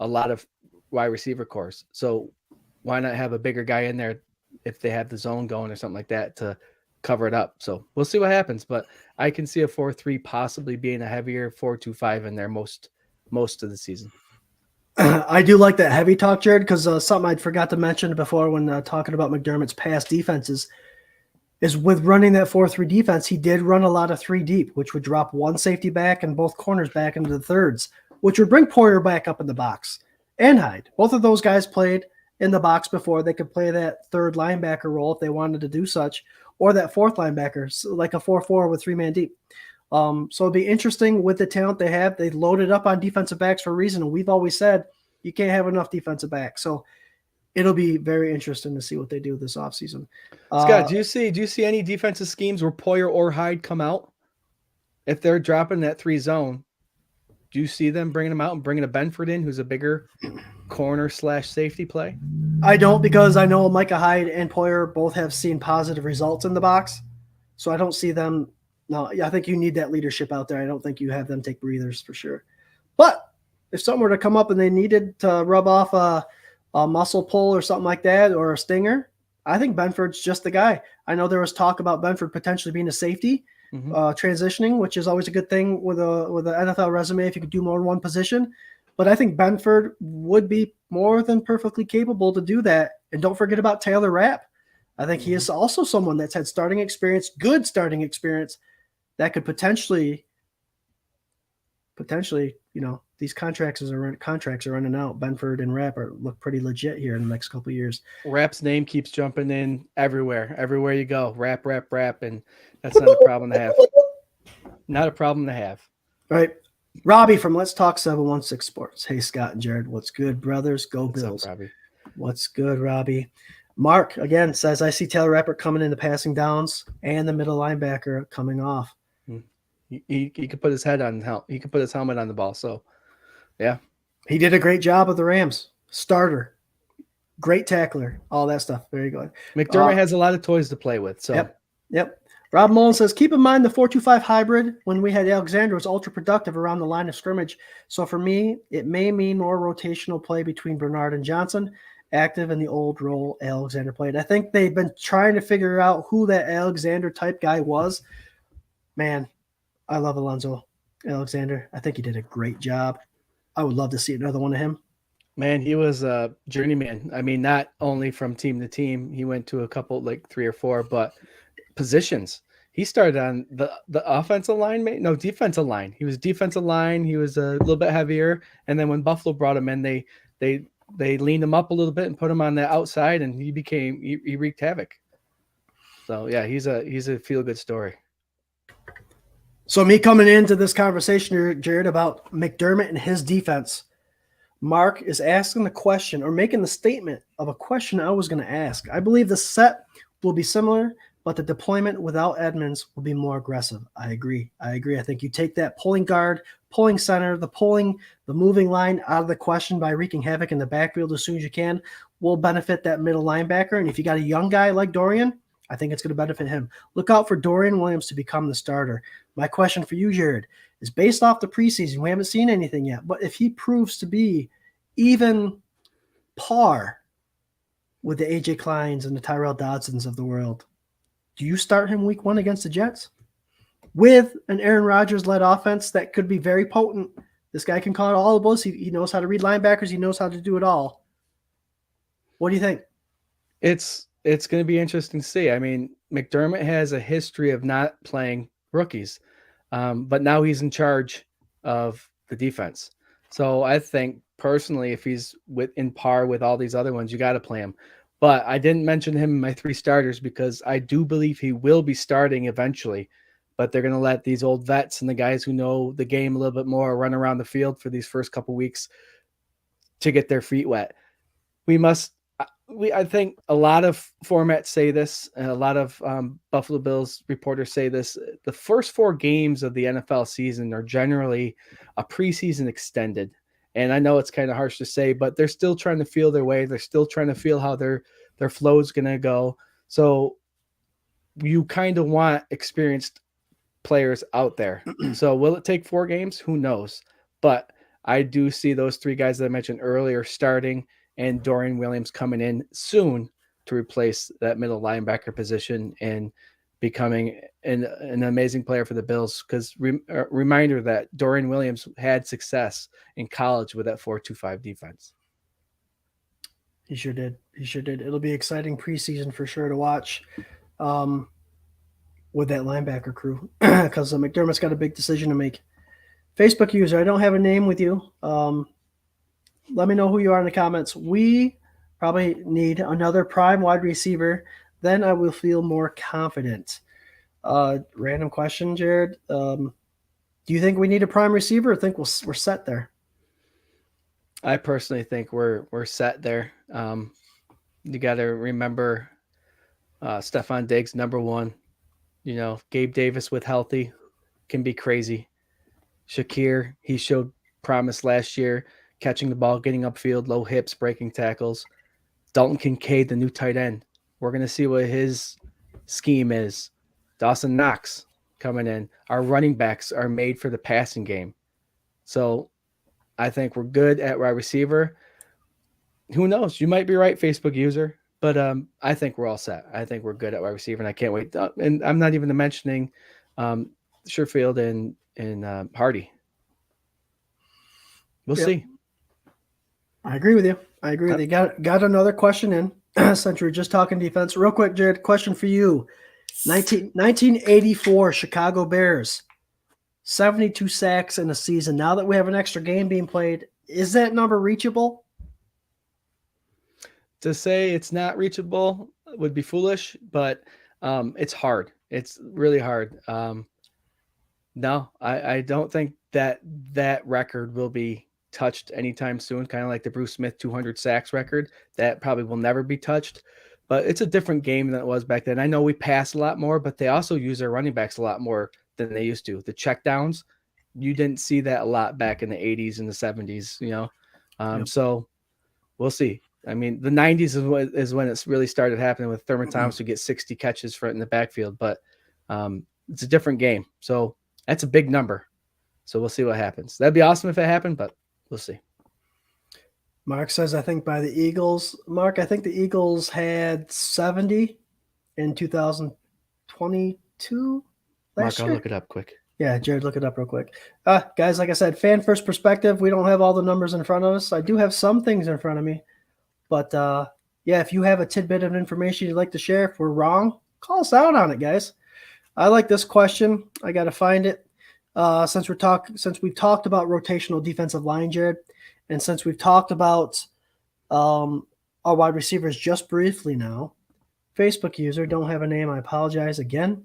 a lot of wide receiver cores. So why not have a bigger guy in there if they have the zone going or something like that to cover it up? So we'll see what happens, but I can see a 4-3 possibly being a heavier 4-2-5 in there most of the season. I do like that heavy talk, Jarrod, because something I'd forgot to mention before when talking about McDermott's past defenses is with running that 4-3 defense, he did run a lot of 3 deep, which would drop 1 safety back and both corners back into the thirds, which would bring Poyer back up in the box and Hyde. Both of those guys played in the box before. They could play that 3rd linebacker role if they wanted to do such, or that 4th linebacker, like a 4-4 with 3-man deep. So it'll be interesting with the talent they have. They loaded up on defensive backs for a reason. And we've always said you can't have enough defensive backs. So it'll be very interesting to see what they do this offseason. Scott, do you see any defensive schemes where Poyer or Hyde come out? If they're dropping that 3 zone, do you see them bringing them out and bringing a Benford in, who's a bigger corner/safety play? I don't, because I know Micah Hyde and Poyer both have seen positive results in the box. So I don't see them. No, I think you need that leadership out there. I don't think you have them take breathers for sure. But if something were to come up and they needed to rub off a muscle pull or something like that, or a stinger, I think Benford's just the guy. I know there was talk about Benford potentially being a safety, transitioning, which is always a good thing with an NFL resume if you could do more in one position. But I think Benford would be more than perfectly capable to do that. And don't forget about Taylor Rapp. I think he is also someone that's had starting experience, good starting experience, that could potentially, these contracts are running out. Benford and Rapp look pretty legit here in the next couple of years. Rapp's name keeps jumping in everywhere you go. Rapp, and that's not a problem to have. Not a problem to have. All right. Robbie from Let's Talk 716 Sports. Hey, Scott and Jarrod. What's good, brothers? Go Bills. What's up, Robbie? What's good, Robbie? Mark, again, says, I see Taylor Rapp coming in the passing downs and the middle linebacker coming off. He could put his head on he could put his helmet on the ball. So, yeah. He did a great job with the Rams. Starter. Great tackler. All that stuff. Very good. McDermott has a lot of toys to play with. So, Yep. Rob Mullen says, keep in mind the 4-2-5 hybrid when we had Alexander was ultra productive around the line of scrimmage. So for me, it may mean more rotational play between Bernard and Johnson, active in the old role Alexander played. I think they've been trying to figure out who that Alexander type guy was. Man, I love Alonzo Alexander. I think he did a great job. I would love to see another one of him. Man, he was a journeyman. I mean, not only from team to team. He went to a couple, like 3 or 4, but positions. He started on the offensive line, defensive line. He was defensive line. He was a little bit heavier. And then when Buffalo brought him in, they leaned him up a little bit and put him on the outside, and he wreaked havoc. So yeah, he's a feel-good story. So me coming into this conversation here, Jarrod, about McDermott and his defense, Mark is asking the question or making the statement of a question I was going to ask. I believe the set will be similar, but the deployment without Edmonds will be more aggressive. I agree. I think you take that pulling guard, pulling center, the moving line out of the question by wreaking havoc in the backfield as soon as you can will benefit that middle linebacker. And if you got a young guy like Dorian, I think it's going to benefit him. Look out for Dorian Williams to become the starter. My question for you, Jarrod, is based off the preseason. We haven't seen anything yet, but if he proves to be even par with the AJ Kleins and the Tyrell Dodsons of the world, do you start him week 1 against the Jets with an Aaron Rodgers-led offense that could be very potent? This guy can call it all the balls. He knows how to read linebackers. He knows how to do it all. What do you think? It's going to be interesting to see. I mean, McDermott has a history of not playing rookies, but now he's in charge of the defense. So I think personally, if he's in par with all these other ones, you got to play him. But I didn't mention him in my 3 starters because I do believe he will be starting eventually. But they're going to let these old vets and the guys who know the game a little bit more run around the field for these first couple weeks to get their feet wet. I think a lot of formats say this, and a lot of Buffalo Bills reporters say this. The first 4 games of the NFL season are generally a preseason extended. And I know it's kind of harsh to say, but they're still trying to feel their way. They're still trying to feel how their flow is going to go. So you kind of want experienced players out there. So will it take 4 games? Who knows? But I do see those 3 guys that I mentioned earlier starting, and Dorian Williams coming in soon to replace that middle linebacker position and becoming an amazing player for the Bills. Because reminder that Dorian Williams had success in college with that 4-2-5 defense. He sure did. It'll be exciting preseason for sure to watch with that linebacker crew because McDermott's got a big decision to make. Facebook user, I don't have a name with you. Let me know who you are in the comments. We probably need another prime wide receiver. Then I will feel more confident. Random question, Jarrod. Do you think we need a prime receiver, or think we're set there? I personally think we're set there. You got to remember Stephon Diggs, number one. You know, Gabe Davis with healthy can be crazy. Shakir, he showed promise last year, catching the ball, getting upfield, low hips, breaking tackles. Dalton Kincaid, the new tight end. We're going to see what his scheme is. Dawson Knox coming in. Our running backs are made for the passing game. So I think we're good at wide receiver. Who knows? You might be right, Facebook user. But I think we're all set. I think we're good at wide receiver, and I can't wait. And I'm not even mentioning Sherfield and Hardy. We'll see. I agree with you. Got another question in. Since we were just talking defense. Real quick, Jared, question for you. 1984 Chicago Bears. 72 sacks in a season. Now that we have an extra game being played, is that number reachable? To say it's not reachable would be foolish, but it's hard. It's really hard. No, I don't think that record will be touched anytime soon, kind of like the Bruce Smith 200 sacks record. That probably will never be touched, but it's a different game than it was back then. I know we pass a lot more, but they also use their running backs a lot more than they used to. The checkdowns, you didn't see that a lot back in the 80s and the 70s, you know? So we'll see. I mean, the 90s is when it's really started happening with Thurman Thomas to get 60 catches for it in the backfield, but it's a different game. So that's a big number. So we'll see what happens. That'd be awesome if it happened, but we'll see. Mark says, I think by the Eagles. Mark, I think the Eagles had 70 in 2022. Mark, I'll look it up quick. Yeah, Jared, look it up real quick. Guys, like I said, fan first perspective. We don't have all the numbers in front of us. I do have some things in front of me. But, yeah, if you have a tidbit of information you'd like to share, if we're wrong, call us out on it, guys. I like this question. I got to find it. Since we've talked about rotational defensive line, Jared, and since we've talked about our wide receivers just briefly now, Facebook user, don't have a name. I apologize again.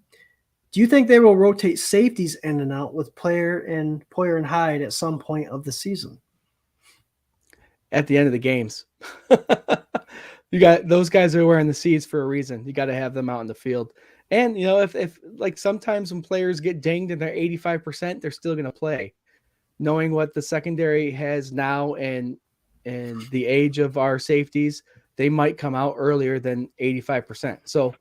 Do you think they will rotate safeties in and out with Poyer and Hyde at some point of the season? At the end of the games. You got those guys are wearing the seats for a reason. You got to have them out in the field. And, you know, if like sometimes when players get dinged and they're 85%, they're still going to play. Knowing what the secondary has now and the age of our safeties, they might come out earlier than 85%. So,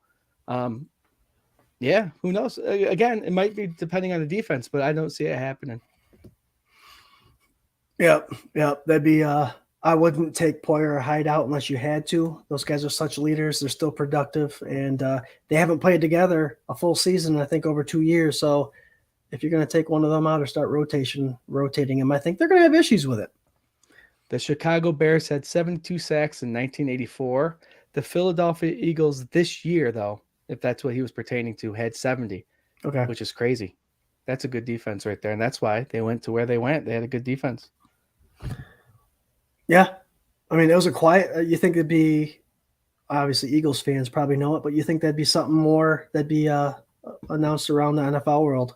yeah, who knows? Again, it might be depending on the defense, but I don't see it happening. Yep. That'd be I wouldn't take Poyer or Hyde out unless you had to. Those guys are such leaders. They're still productive, and they haven't played together a full season, I think, over 2 years. So if you're going to take one of them out or start rotating them, I think they're going to have issues with it. The Chicago Bears had 72 sacks in 1984. The Philadelphia Eagles this year, though, if that's what he was pertaining to, had 70, which is crazy. That's a good defense right there, and that's why they went to where they went. They had a good defense. Yeah. I mean, it was a quiet – you think it'd be – obviously Eagles fans probably know it, but you think that'd be something more that'd be announced around the NFL world.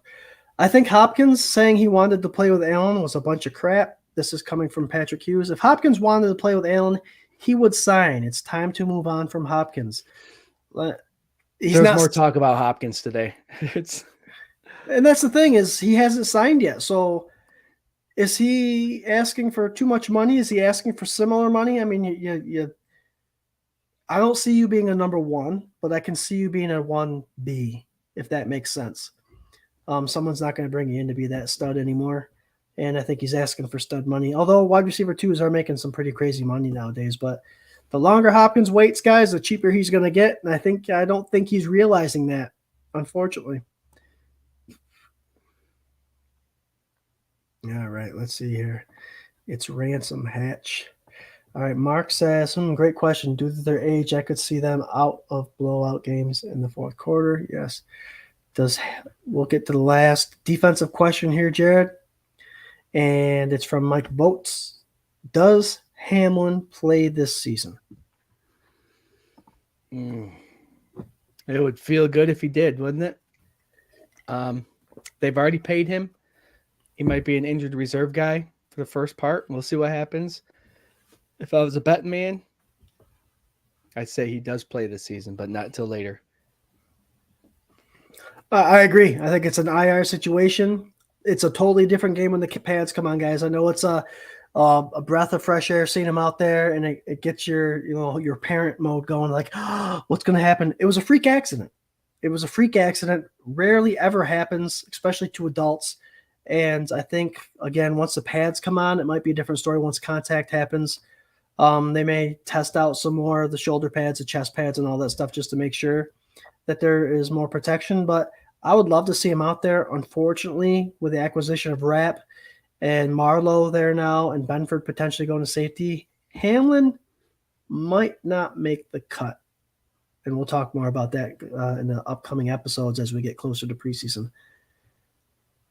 I think Hopkins saying he wanted to play with Allen was a bunch of crap. This is coming from Patrick Hughes. If Hopkins wanted to play with Allen, he would sign. It's time to move on from Hopkins. There's more talk about Hopkins today. And that's the thing is he hasn't signed yet. So is he asking for too much money? Is he asking for similar money? I mean, I don't see you being a number one, but I can see you being a 1B, if that makes sense. Someone's not going to bring you in to be that stud anymore. And I think he's asking for stud money. Although wide receiver twos are making some pretty crazy money nowadays. But the longer Hopkins waits, guys, the cheaper he's going to get. And I don't think he's realizing that, unfortunately. All right, let's see here. It's Ransom Hatch. All right, Mark says, great question. Due to their age, I could see them out of blowout games in the fourth quarter. Yes. We'll get to the last defensive question here, Jared. And it's from Mike Boats. Does Hamlin play this season? It would feel good if he did, wouldn't it? They've already paid him. he might be an injured reserve guy for the first part. We'll see what happens. If I was a betting man, I'd say he does play this season, but not till later. I agree. I think it's an IR situation. It's a totally different game when the pads come on, guys. I know it's a breath of fresh air seeing him out there, and it gets your parent mode going like, oh, what's going to happen? It was a freak accident. It was a freak accident. Rarely ever happens, especially to adults. And I think, again, once the pads come on, it might be a different story once contact happens. They may test out some more of the shoulder pads, the chest pads, and all that stuff just to make sure that there is more protection. But I would love to see him out there. Unfortunately, with the acquisition of Rapp and Marlowe there now and Benford potentially going to safety, Hamlin might not make the cut. And we'll talk more about that in the upcoming episodes as we get closer to preseason.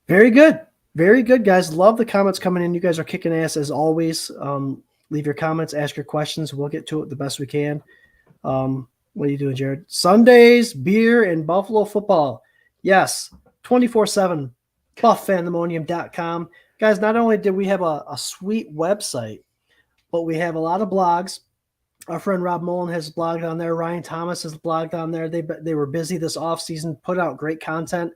Very good. Very good, guys. Love the comments coming in. You guys are kicking ass as always. Leave your comments, ask your questions. We'll get to it the best we can. What are you doing, Jarrod? Sundays, beer, and Buffalo football. Yes, 24/7, buffandemonium.com. Guys, not only did we have a sweet website, but we have a lot of blogs. Our friend Rob Mullen has blogged on there. Ryan Thomas has blogged on there. They were busy this offseason, put out great content.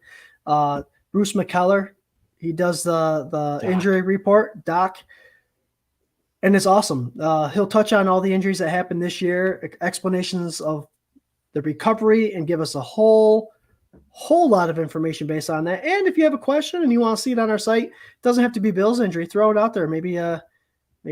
Bruce McKellar, he does the injury report, Doc, and it's awesome. He'll touch on all the injuries that happened this year, explanations of the recovery, and give us a whole lot of information based on that. And if you have a question and you want to see it on our site, it doesn't have to be Bill's injury. Throw it out there. Maybe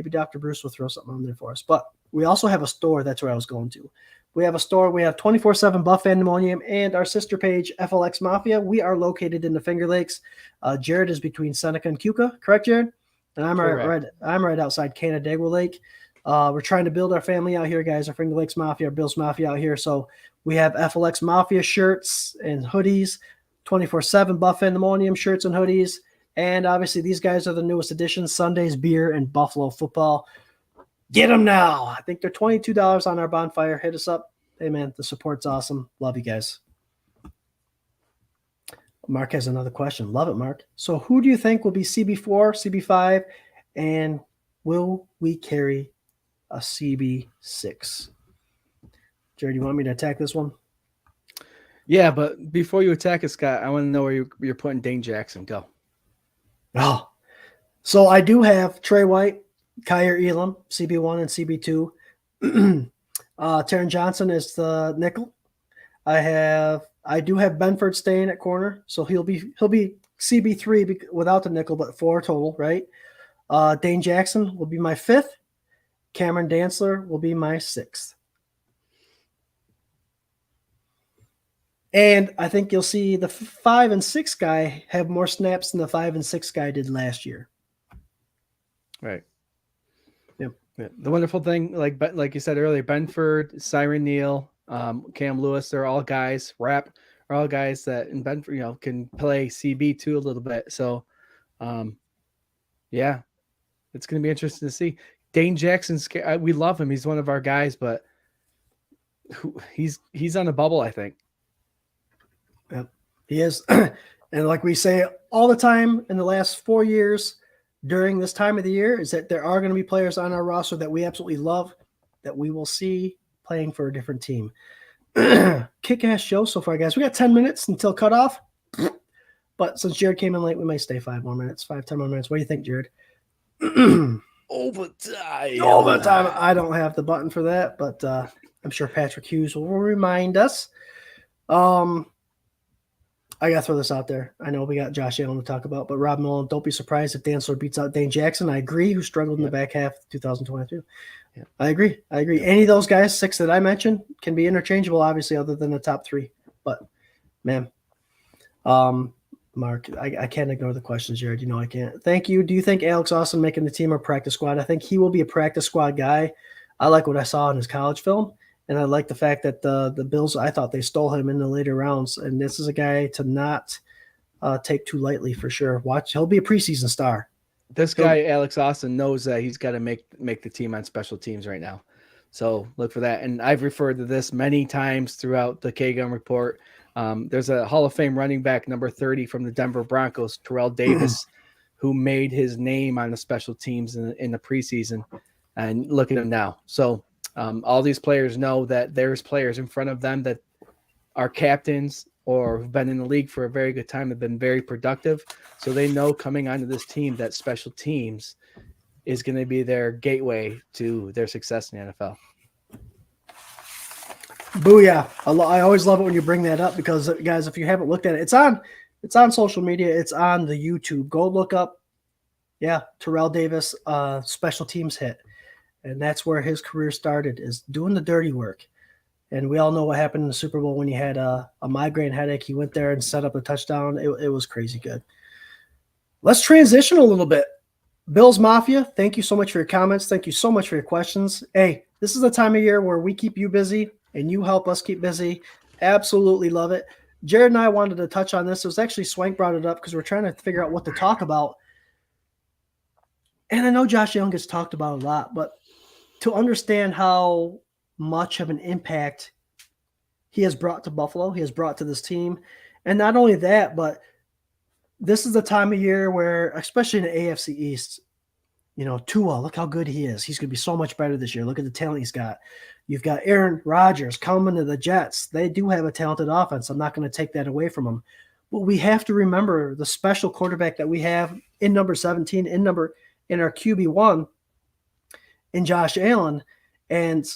Dr. Bruce will throw something on there for us. But we also have a store. That's where I was going to. We have a store. We have 24/7 Buff Pandemonium and our sister page, FLX Mafia. We are located in the Finger Lakes. Jarrod is between Seneca and Cuca. Correct, Jarrod? And I'm right outside Canandaigua Lake. We're trying to build our family out here, guys. Our Finger Lakes Mafia, our Bill's Mafia out here. So we have FLX Mafia shirts and hoodies, 24/7 Buff Pandemonium shirts and hoodies. And obviously these guys are the newest additions, Sundays, beer, and Buffalo football. Get them now. I think they're $22 on our bonfire. Hit us up. Hey, man, the support's awesome. Love you guys. Mark has another question. Love it, Mark. So who do you think will be CB4, CB5, and will we carry a CB6? Jarrod, you want me to attack this one? Yeah, but before you attack it, Scott, I want to know where you're putting Dane Jackson. Go. Oh, so I do have Trey White, Kyer Elam, CB1 and CB2. Taron Johnson is the nickel. I do have Benford staying at corner, so he'll be CB3 without the nickel, but 4 total, right? Dane Jackson will be my 5th. Cameron Dantzler will be my 6th. And I think you'll see the 5 and 6 guy have more snaps than the 5 and 6 guy did last year. Right. Yep. Yeah. The wonderful thing, like you said earlier, Benford, Siren Neal, Cam Lewis, they're all guys. Rapp are all guys that in Benford, can play CB2 a little bit. So, yeah, it's going to be interesting to see. Dane Jackson's, we love him. He's one of our guys, but he's on a bubble, I think. Yep, he is. And like we say all the time in the last 4 years during this time of the year is that there are going to be players on our roster that we absolutely love that we will see playing for a different team. Kick-ass show so far, guys. We got 10 minutes until cutoff. But since Jarrod came in late, we may stay 5 more minutes, 10 more minutes. What do you think, Jarrod? Overtime. I don't have the button for that, but I'm sure Patrick Hughes will remind us. I got to throw this out there. I know we got Josh Allen to talk about, but Rob Mullen, don't be surprised if Dantzler beats out Dane Jackson. I agree, who struggled in the back half of 2022. Yeah. I agree. Any of those guys, 6 that I mentioned, can be interchangeable, obviously, other than the top 3. But, man, Mark, I can't ignore the questions, Jarrod. You know I can't. Thank you. Do you think Alex Austin making the team or practice squad? I think he will be a practice squad guy. I like what I saw in his college film. And I like the fact that the Bills, I thought they stole him in the later rounds. And this is a guy to not take too lightly for sure. He'll be a preseason star. This guy, Alex Austin, knows that he's got to make the team on special teams right now. So look for that. And I've referred to this many times throughout the K-Gun report. There's a Hall of Fame running back, number 30 from the Denver Broncos, Terrell Davis, who made his name on the special teams in the preseason, and look at him now. So all these players know that there's players in front of them that are captains or have been in the league for a very good time, have been very productive. So they know coming onto this team that special teams is going to be their gateway to their success in the NFL. Booyah. I always love it when you bring that up because, guys, if you haven't looked at it, it's on social media. It's on the YouTube. Go look up, Terrell Davis special teams hit. And that's where his career started, is doing the dirty work. And we all know what happened in the Super Bowl when he had a migraine headache. He went there and set up a touchdown. It was crazy good. Let's transition a little bit. Bills Mafia, thank you so much for your comments. Thank you so much for your questions. Hey, this is the time of year where we keep you busy and you help us keep busy. Absolutely love it. Jarrod and I wanted to touch on this. It was actually Swank brought it up because we're trying to figure out what to talk about. And I know Josh Allen gets talked about a lot, but to understand how much of an impact he has brought to Buffalo, he has brought to this team. And not only that, but this is the time of year where, especially in the AFC East, Tua, look how good he is. He's going to be so much better this year. Look at the talent he's got. You've got Aaron Rodgers coming to the Jets. They do have a talented offense. I'm not going to take that away from them. But we have to remember the special quarterback that we have in number 17, in our QB1, in Josh Allen. And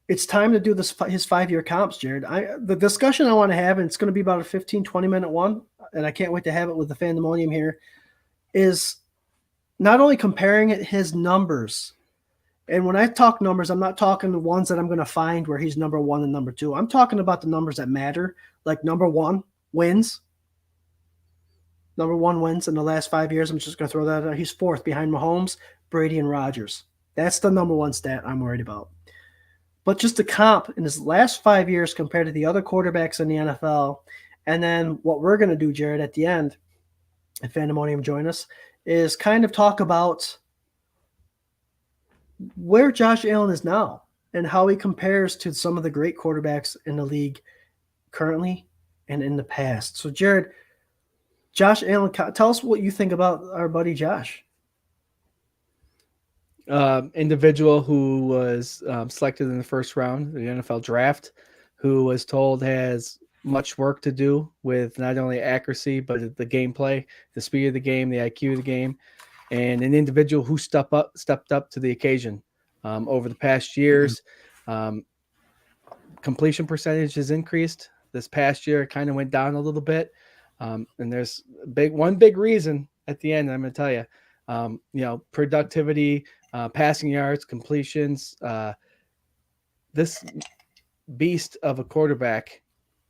it's time to do his 5-year comps, Jarrod. The discussion I want to have, and it's going to be about a 15, 20-minute one, and I can't wait to have it with the Fandemonium here, is not only comparing his numbers. And when I talk numbers, I'm not talking the ones that I'm going to find where he's number 1 and number 2. I'm talking about the numbers that matter, like number 1 wins. Number 1 wins in the last 5 years. I'm just going to throw that out. He's 4th behind Mahomes, Brady, and Rodgers. That's the number 1 stat I'm worried about. But just the comp in his last 5 years compared to the other quarterbacks in the NFL, and then what we're going to do, Jarrod, at the end, if Fandemonium join us, is kind of talk about where Josh Allen is now and how he compares to some of the great quarterbacks in the league currently and in the past. So, Jarrod, Josh Allen, tell us what you think about our buddy Josh. Individual who was selected in the first round of the NFL draft, who was told has much work to do with not only accuracy, but the gameplay, the speed of the game, the IQ of the game, and an individual who stepped up to the occasion over the past years. Completion percentage has increased. This past year, it kind of went down a little bit. And there's one big reason at the end, I'm going to tell you, productivity, passing yards, completions, this beast of a quarterback.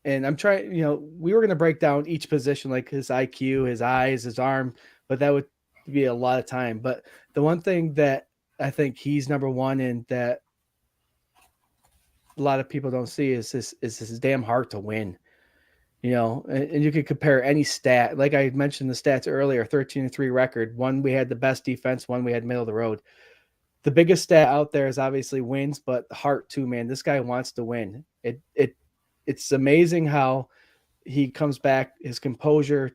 And I'm trying, we were going to break down each position, like his IQ, his eyes, his arm, but that would be a lot of time. But the one thing that I think he's number 1 in that a lot of people don't see is his damn heart to win. And you could compare any stat. Like I mentioned the stats earlier, 13-3 record. One, we had the best defense. One, we had middle of the road. The biggest stat out there is obviously wins, but heart too, man. This guy wants to win. It's amazing how he comes back. His composure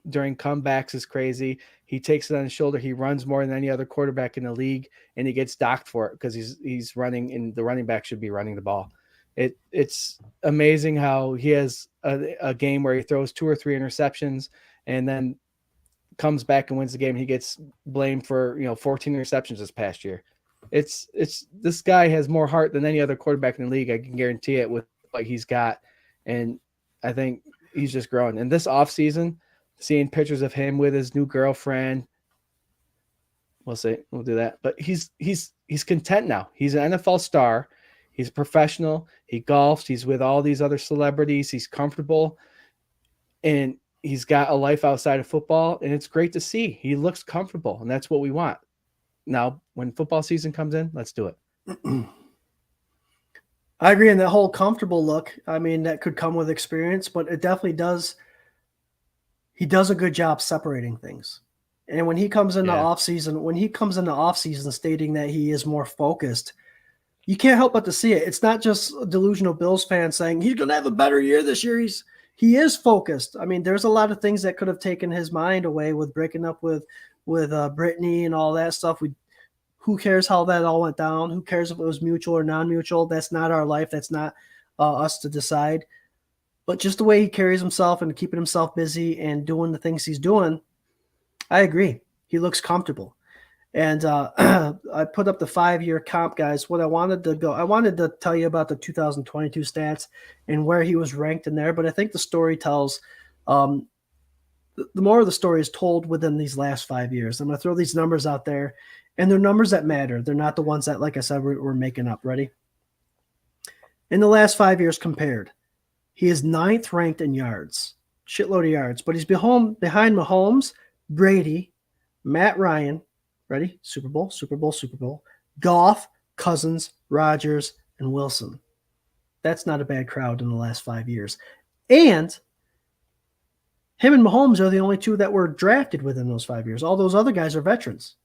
during comebacks is crazy. He takes it on his shoulder. He runs more than any other quarterback in the league, and he gets docked for it because he's running, and the running back should be running the ball. It's amazing how he has a game where he throws 2 or 3 interceptions and then comes back and wins the game. He gets blamed for 14 interceptions this past year. It's this guy has more heart than any other quarterback in the league. I can guarantee it with what he's got, and I think he's just growing. And this offseason, seeing pictures of him with his new girlfriend, we'll do that. But he's content now. He's an NFL star. He's a professional. He golfs. He's with all these other celebrities. He's comfortable, and he's got a life outside of football, and it's great to see. He looks comfortable, and that's what we want. Now, when football season comes in, let's do it. I agree in that whole comfortable look. I mean, that could come with experience, but it definitely does. He does a good job separating things. And when he comes into offseason stating that he is more focused, you can't help but to see it. It's not just a delusional Bills fan saying he's going to have a better year this year. He is focused. I mean, there's a lot of things that could have taken his mind away with breaking up with with Brittany and all that stuff. Who cares how that all went down? Who cares if it was mutual or non-mutual? That's not our life. That's not us to decide. But just the way he carries himself and keeping himself busy and doing the things he's doing, I agree. He looks comfortable. And I put up the 5-year comp, guys. I wanted to tell you about the 2022 stats and where he was ranked in there. But I think the story tells, the more of the story is told within these last 5 years. I'm going to throw these numbers out there, and they're numbers that matter. They're not the ones that, like I said, we're making up. Ready? In the last 5 years compared, he is 9th ranked in yards, shitload of yards, but he's behind Mahomes, Brady, Matt Ryan, ready? Super Bowl, Goff, Cousins, Rodgers, and Wilson. That's not a bad crowd in the last 5 years. And him and Mahomes are the only two that were drafted within those 5 years. All those other guys are veterans.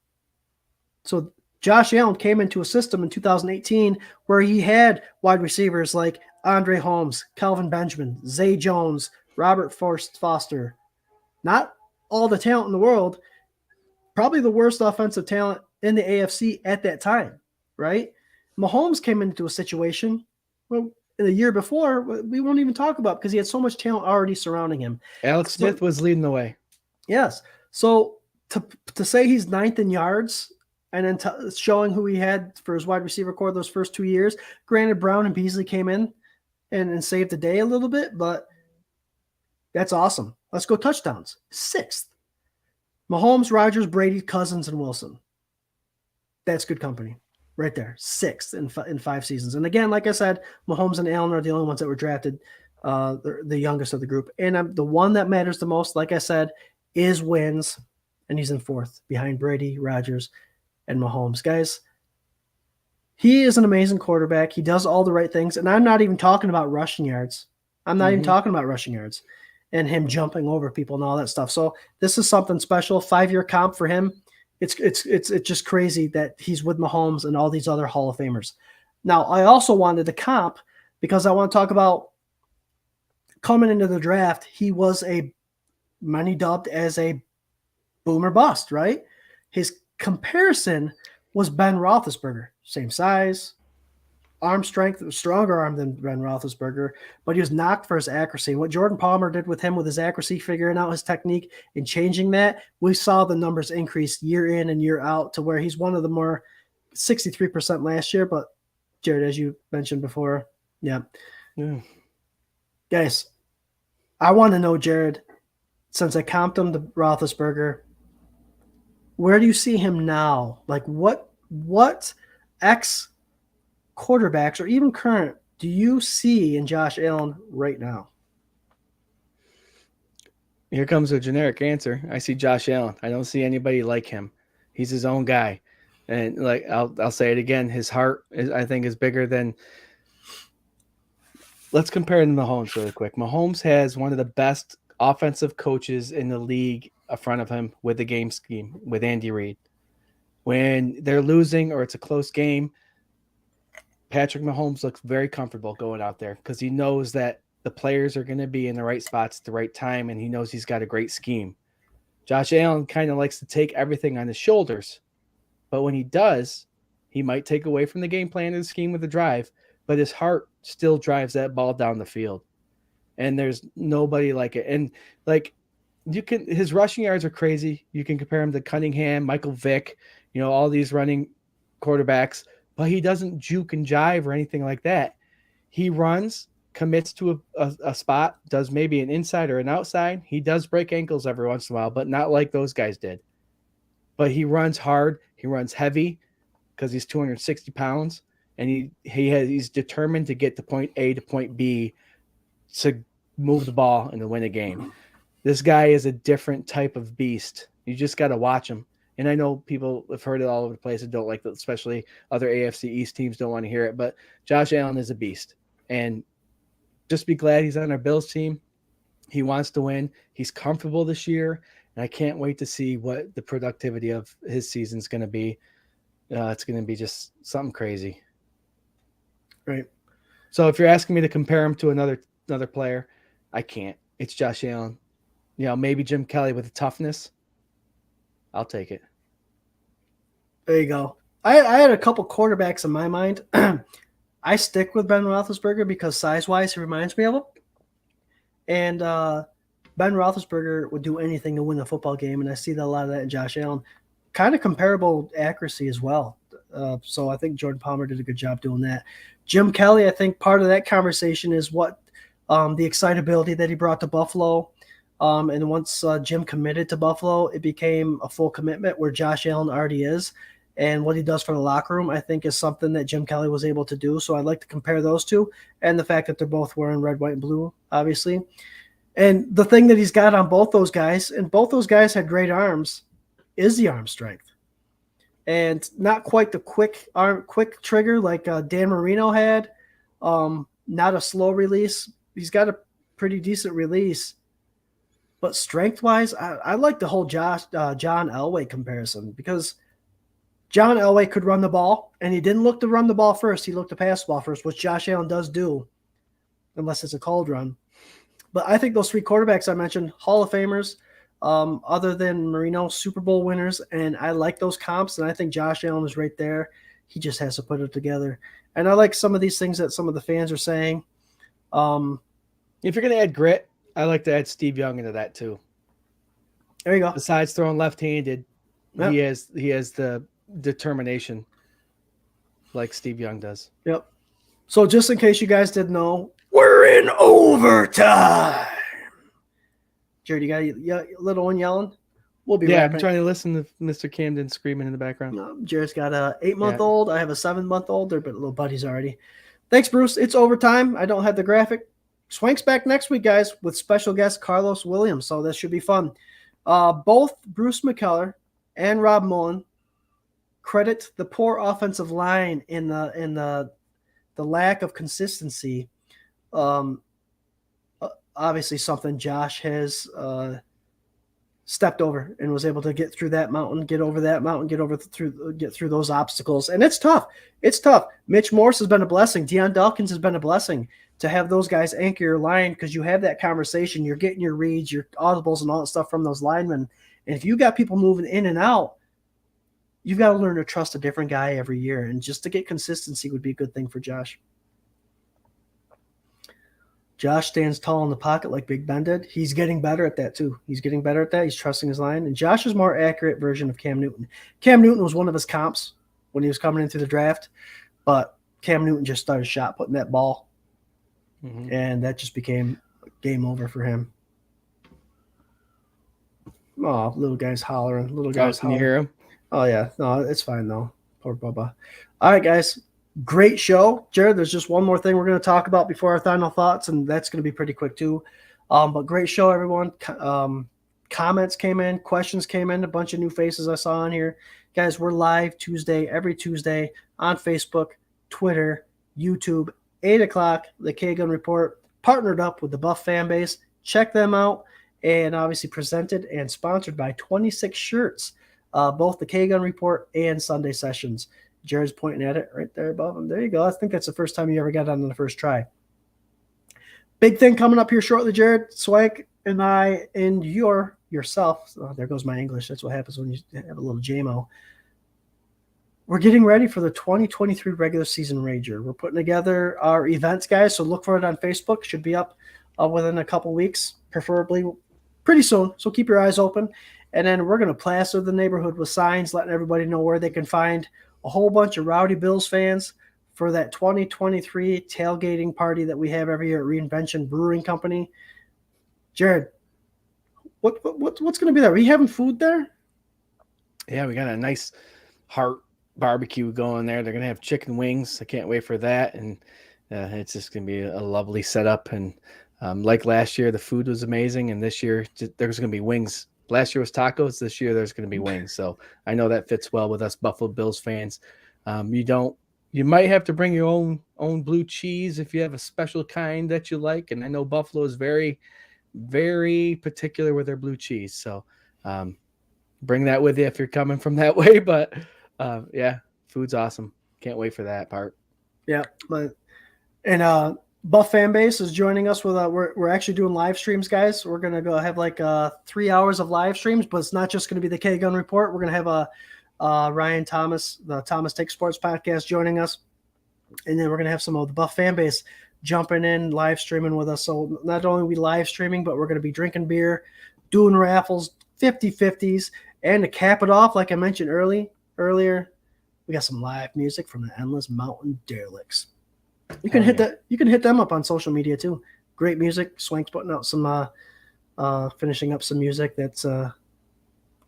So Josh Allen came into a system in 2018 where he had wide receivers like Andre Holmes, Calvin Benjamin, Zay Jones, Robert Foster. Not all the talent in the world. Probably the worst offensive talent in the AFC at that time, right? Mahomes came into a situation, well, in the year before, we won't even talk about because he had so much talent already surrounding him. Alex Smith was leading the way. Yes. So to say he's 9th in yards and then showing who he had for his wide receiver core those first 2 years, granted Brown and Beasley came in and saved the day a little bit, but that's awesome. Let's go touchdowns. 6th. Mahomes, Rodgers, Brady, Cousins, and Wilson. That's good company right there. 6th in 5 seasons. And again, like I said, Mahomes and Allen are the only ones that were drafted, the youngest of the group. And the one that matters the most, like I said, is wins. And he's in 4th behind Brady, Rodgers, and Mahomes. Guys, he is an amazing quarterback. He does all the right things. And I'm not even talking about rushing yards. I'm not even talking about rushing yards and him jumping over people and all that stuff. So this is something special. 5-year comp for him. It's just crazy that he's with Mahomes and all these other Hall of Famers. Now, I also wanted to comp because I want to talk about coming into the draft. He was many dubbed as a boomer bust, right? His comparison was Ben Roethlisberger. Same size, arm strength, stronger arm than Ben Roethlisberger, but he was knocked for his accuracy. What Jordan Palmer did with him with his accuracy, figuring out his technique and changing that, we saw the numbers increase year in and year out to where he's one of the more 63% last year. But Jarrod, as you mentioned before, yeah. Guys, I want to know, Jarrod, since I comped him to Roethlisberger, where do you see him now? Like what ex quarterbacks or even current do you see in Josh Allen right now? Here comes a generic answer. I see Josh Allen. I don't see anybody like him. He's his own guy. And like I'll say it again, his heart I think is bigger than. Let's compare him to Mahomes really quick. Mahomes has one of the best offensive coaches in the league in front of him with the game scheme with Andy Reid. When they're losing or it's a close game, Patrick Mahomes looks very comfortable going out there because he knows that the players are going to be in the right spots at the right time, and he knows he's got a great scheme. Josh Allen kind of likes to take everything on his shoulders, but when he does, he might take away from the game plan and the scheme with the drive, but his heart still drives that ball down the field. And there's nobody like it. And like his rushing yards are crazy. You can compare him to Cunningham, Michael Vick, all these running quarterbacks, but he doesn't juke and jive or anything like that. He runs, commits to a spot, does maybe an inside or an outside. He does break ankles every once in a while, but not like those guys did. But he runs hard. He runs heavy because he's 260 pounds, and he's determined to get to point A to point B to move the ball and to win a game. This guy is a different type of beast. You just got to watch him. And I know people have heard it all over the place and don't like that, especially other AFC East teams don't want to hear it. But Josh Allen is a beast. And just be glad he's on our Bills team. He wants to win. He's comfortable this year. And I can't wait to see what the productivity of his season is going to be. It's going to be just something crazy. Right. So if you're asking me to compare him to another player, I can't. It's Josh Allen. Maybe Jim Kelly with the toughness. I'll take it. There you go. I had a couple quarterbacks in my mind. I stick with Ben Roethlisberger because size-wise, he reminds me of him. And Ben Roethlisberger would do anything to win a football game, and I see a lot of that in Josh Allen. Kind of comparable accuracy as well. So I think Jordan Palmer did a good job doing that. Jim Kelly, I think part of that conversation is what the excitability that he brought to Buffalo. And once Jim committed to Buffalo, it became a full commitment where Josh Allen already is. And what he does for the locker room, I think, is something that Jim Kelly was able to do. So I'd like to compare those two, and the fact that they're both wearing red, white, and blue, obviously. And the thing that he's got on both those guys, and both those guys had great arms, is the arm strength. And not quite the quick trigger like Dan Marino had. Not a slow release. He's got a pretty decent release. But strength-wise, I like the whole John Elway comparison, because John Elway could run the ball, and he didn't look to run the ball first. He looked to pass the ball first, which Josh Allen does do, unless it's a cold run. But I think those three quarterbacks I mentioned, Hall of Famers, other than Marino, Super Bowl winners, and I like those comps, and I think Josh Allen is right there. He just has to put it together. And I like some of these things that some of the fans are saying. If you're going to add grit, I like to add Steve Young into that too. There you go. Besides throwing left-handed, Yep. he has the determination like Steve Young does. Yep. So just in case you guys didn't know, we're in overtime. Jared, you got a little one yelling? We'll be Yeah, right back. I'm trying to listen to Mr. Camden screaming in the background. Jared's got a 8-month-old. I have a 7-month-old. They're little buddies already. Thanks, Bruce. It's overtime. I don't have the graphic. Swank's back next week, guys, with special guest Carlos Williams. So this should be fun. Both Bruce McKellar and Rob Mullen credit the poor offensive line in the lack of consistency. Obviously, something Josh has stepped over and was able to get through that mountain, get over that mountain, get through those obstacles. And it's tough. It's tough. Mitch Morse has been a blessing. Deion Dawkins has been a blessing to have those guys anchor your line, because you have that conversation. You're getting your reads, your audibles, and all that stuff from those linemen. And if you got people moving in and out, you've got to learn to trust a different guy every year. And just to get consistency would be a good thing for Josh. Josh stands tall in the pocket like Big Ben did. He's getting better at that too. He's getting better at that. He's trusting his line. And Josh is a more accurate version of Cam Newton. Cam Newton was one of his comps when he was coming in through the draft, but Cam Newton just started shot putting that ball, and that just became game over for him. Oh, little guy's hollering. Little guy's Can hollering. you hear him? Oh, yeah. No, it's fine, though. Poor Bubba. All right, guys. Great show. Jared, there's just one more thing we're going to talk about before our final thoughts, and that's going to be pretty quick, too. But great show, everyone. Comments came in. Questions came in. A bunch of new faces I saw on here. Guys, we're live every Tuesday on Facebook, Twitter, YouTube, 8 o'clock, the K-Gun Report, partnered up with the Buff FamBase. Check them out. And obviously presented and sponsored by 26 Shirts, both the K-Gun Report and Sunday Sessions. Jared's pointing at it right there above him. There you go. I think that's the first time you ever got on the first try. Big thing coming up here shortly, Jared. Swank and I and yourself. Oh, there goes my English. That's what happens when you have a little JMO. We're getting ready for the 2023 regular season Rager. We're putting together our events, guys, so look for it on Facebook. Should be up within a couple weeks, preferably pretty soon. So keep your eyes open. And then we're going to plaster the neighborhood with signs, letting everybody know where they can find a whole bunch of Rowdy Bills fans for that 2023 tailgating party that we have every year at Reinvention Brewing Company. Jared, what's going to be there? Are we having food there? Yeah, we got a nice heart barbecue going there. They're going to have chicken wings. I can't wait for that. And it's just going to be a lovely setup. And like last year, the food was amazing. And this year, there's going to be wings. Last year was tacos. This year, there's going to be wings. So I know that fits well with us Buffalo Bills fans. You might have to bring your own blue cheese if you have a special kind that you like. And I know Buffalo is very, very particular with their blue cheese. So bring that with you if you're coming from that way. But yeah, food's awesome. Can't wait for that part. Yeah. And Buff FamBase is joining us with we're actually doing live streams, guys. We're gonna go have like 3 hours of live streams, but it's not just gonna be the K Gun Report. We're gonna have Ryan Thomas, the Thomas Take Sports podcast, joining us, and then we're gonna have some of the Buff FamBase jumping in live streaming with us. So not only are we live streaming, but we're gonna be drinking beer, doing raffles, 50-50s, and to cap it off, like I mentioned earlier, we got some live music from the Endless Mountain Derelicts. You can hit that. You can hit them up on social media too. Great music. Swank's putting out some, finishing up some music that's going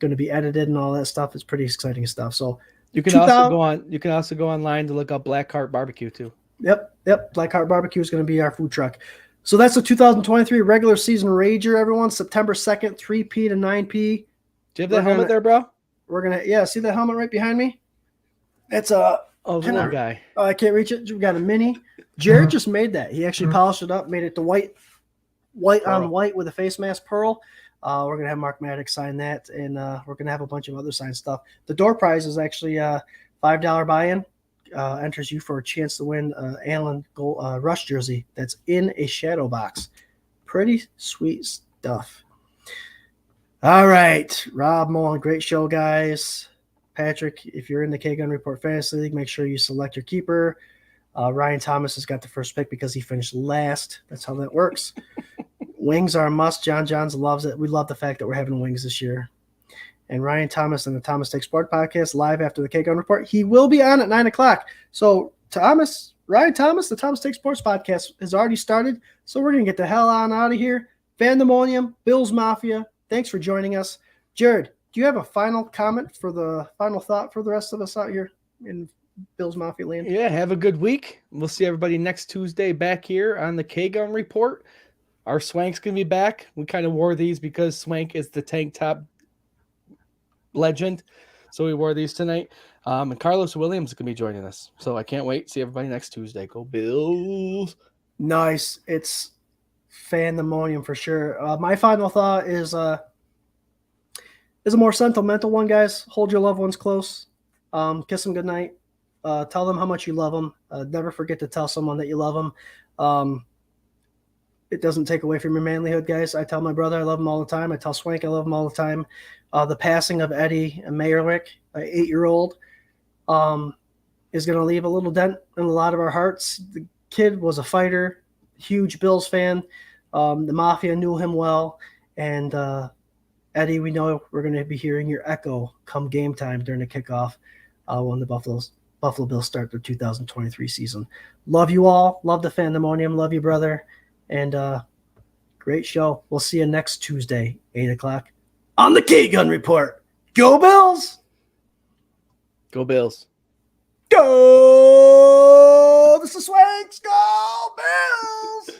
to be edited and all that stuff. It's pretty exciting stuff. So you can also go on. You can also go online to look up Blackheart Barbecue too. Yep. Blackheart Barbecue is going to be our food truck. So that's the 2023 regular season Rager. Everyone, September 2nd, 3 p to 9 p. Do you have that helmet there, bro? We're gonna see that helmet right behind me. It's the little guy. Oh, I can't reach it. We got a mini. Jarrod just made that. He actually polished it up, made it the white on white with a face mask pearl. We're gonna have Mark Maddox sign that, and we're gonna have a bunch of other signed stuff. The door prize is actually $5 buy-in. Enters you for a chance to win Allen Rush jersey that's in a shadow box. Pretty sweet stuff. All right, Rob Mullen, great show, guys. Patrick, if you're in the K Gun Report Fantasy League, make sure you select your keeper. Ryan Thomas has got the first pick because he finished last. That's how that works. Wings are a must. John Johns loves it. We love the fact that we're having wings this year. And Ryan Thomas and the Thomas Take Sport podcast live after the K Gun Report. He will be on at 9 o'clock. So Ryan Thomas, the Thomas Take Sports podcast has already started. So we're going to get the hell on out of here. Fandemonium, Bills Mafia, thanks for joining us. Jarrod, do you have a final comment for the final thought for the rest of us out here in Bills Mafia land? Yeah, have a good week. We'll see everybody next Tuesday back here on the K Gun Report. Our Swank's going to be back. We kind of wore these because Swank is the tank top legend. So we wore these tonight. And Carlos Williams is going to be joining us. So I can't wait. See everybody next Tuesday. Go Bills. Nice. It's Fandemonium for sure. My final thought is a more sentimental one, guys. Hold your loved ones close. Kiss them goodnight. Tell them how much you love them. Never forget to tell someone that you love them. It doesn't take away from your manlyhood, guys. I tell my brother I love him all the time. I tell Swank I love him all the time. The passing of Eddie Mayerlich, an 8-year-old, is going to leave a little dent in a lot of our hearts. The kid was a fighter, huge Bills fan. The Mafia knew him well. And Eddie, we know we're going to be hearing your echo come game time during the kickoff when the Buffalo Bills start their 2023 season. Love you all. Love the Fandemonium. Love you, brother. And great show. We'll see you next Tuesday, 8 o'clock on the K Gun Report. Go Bills! Go Bills. Go! This is Swanks. Go Bills!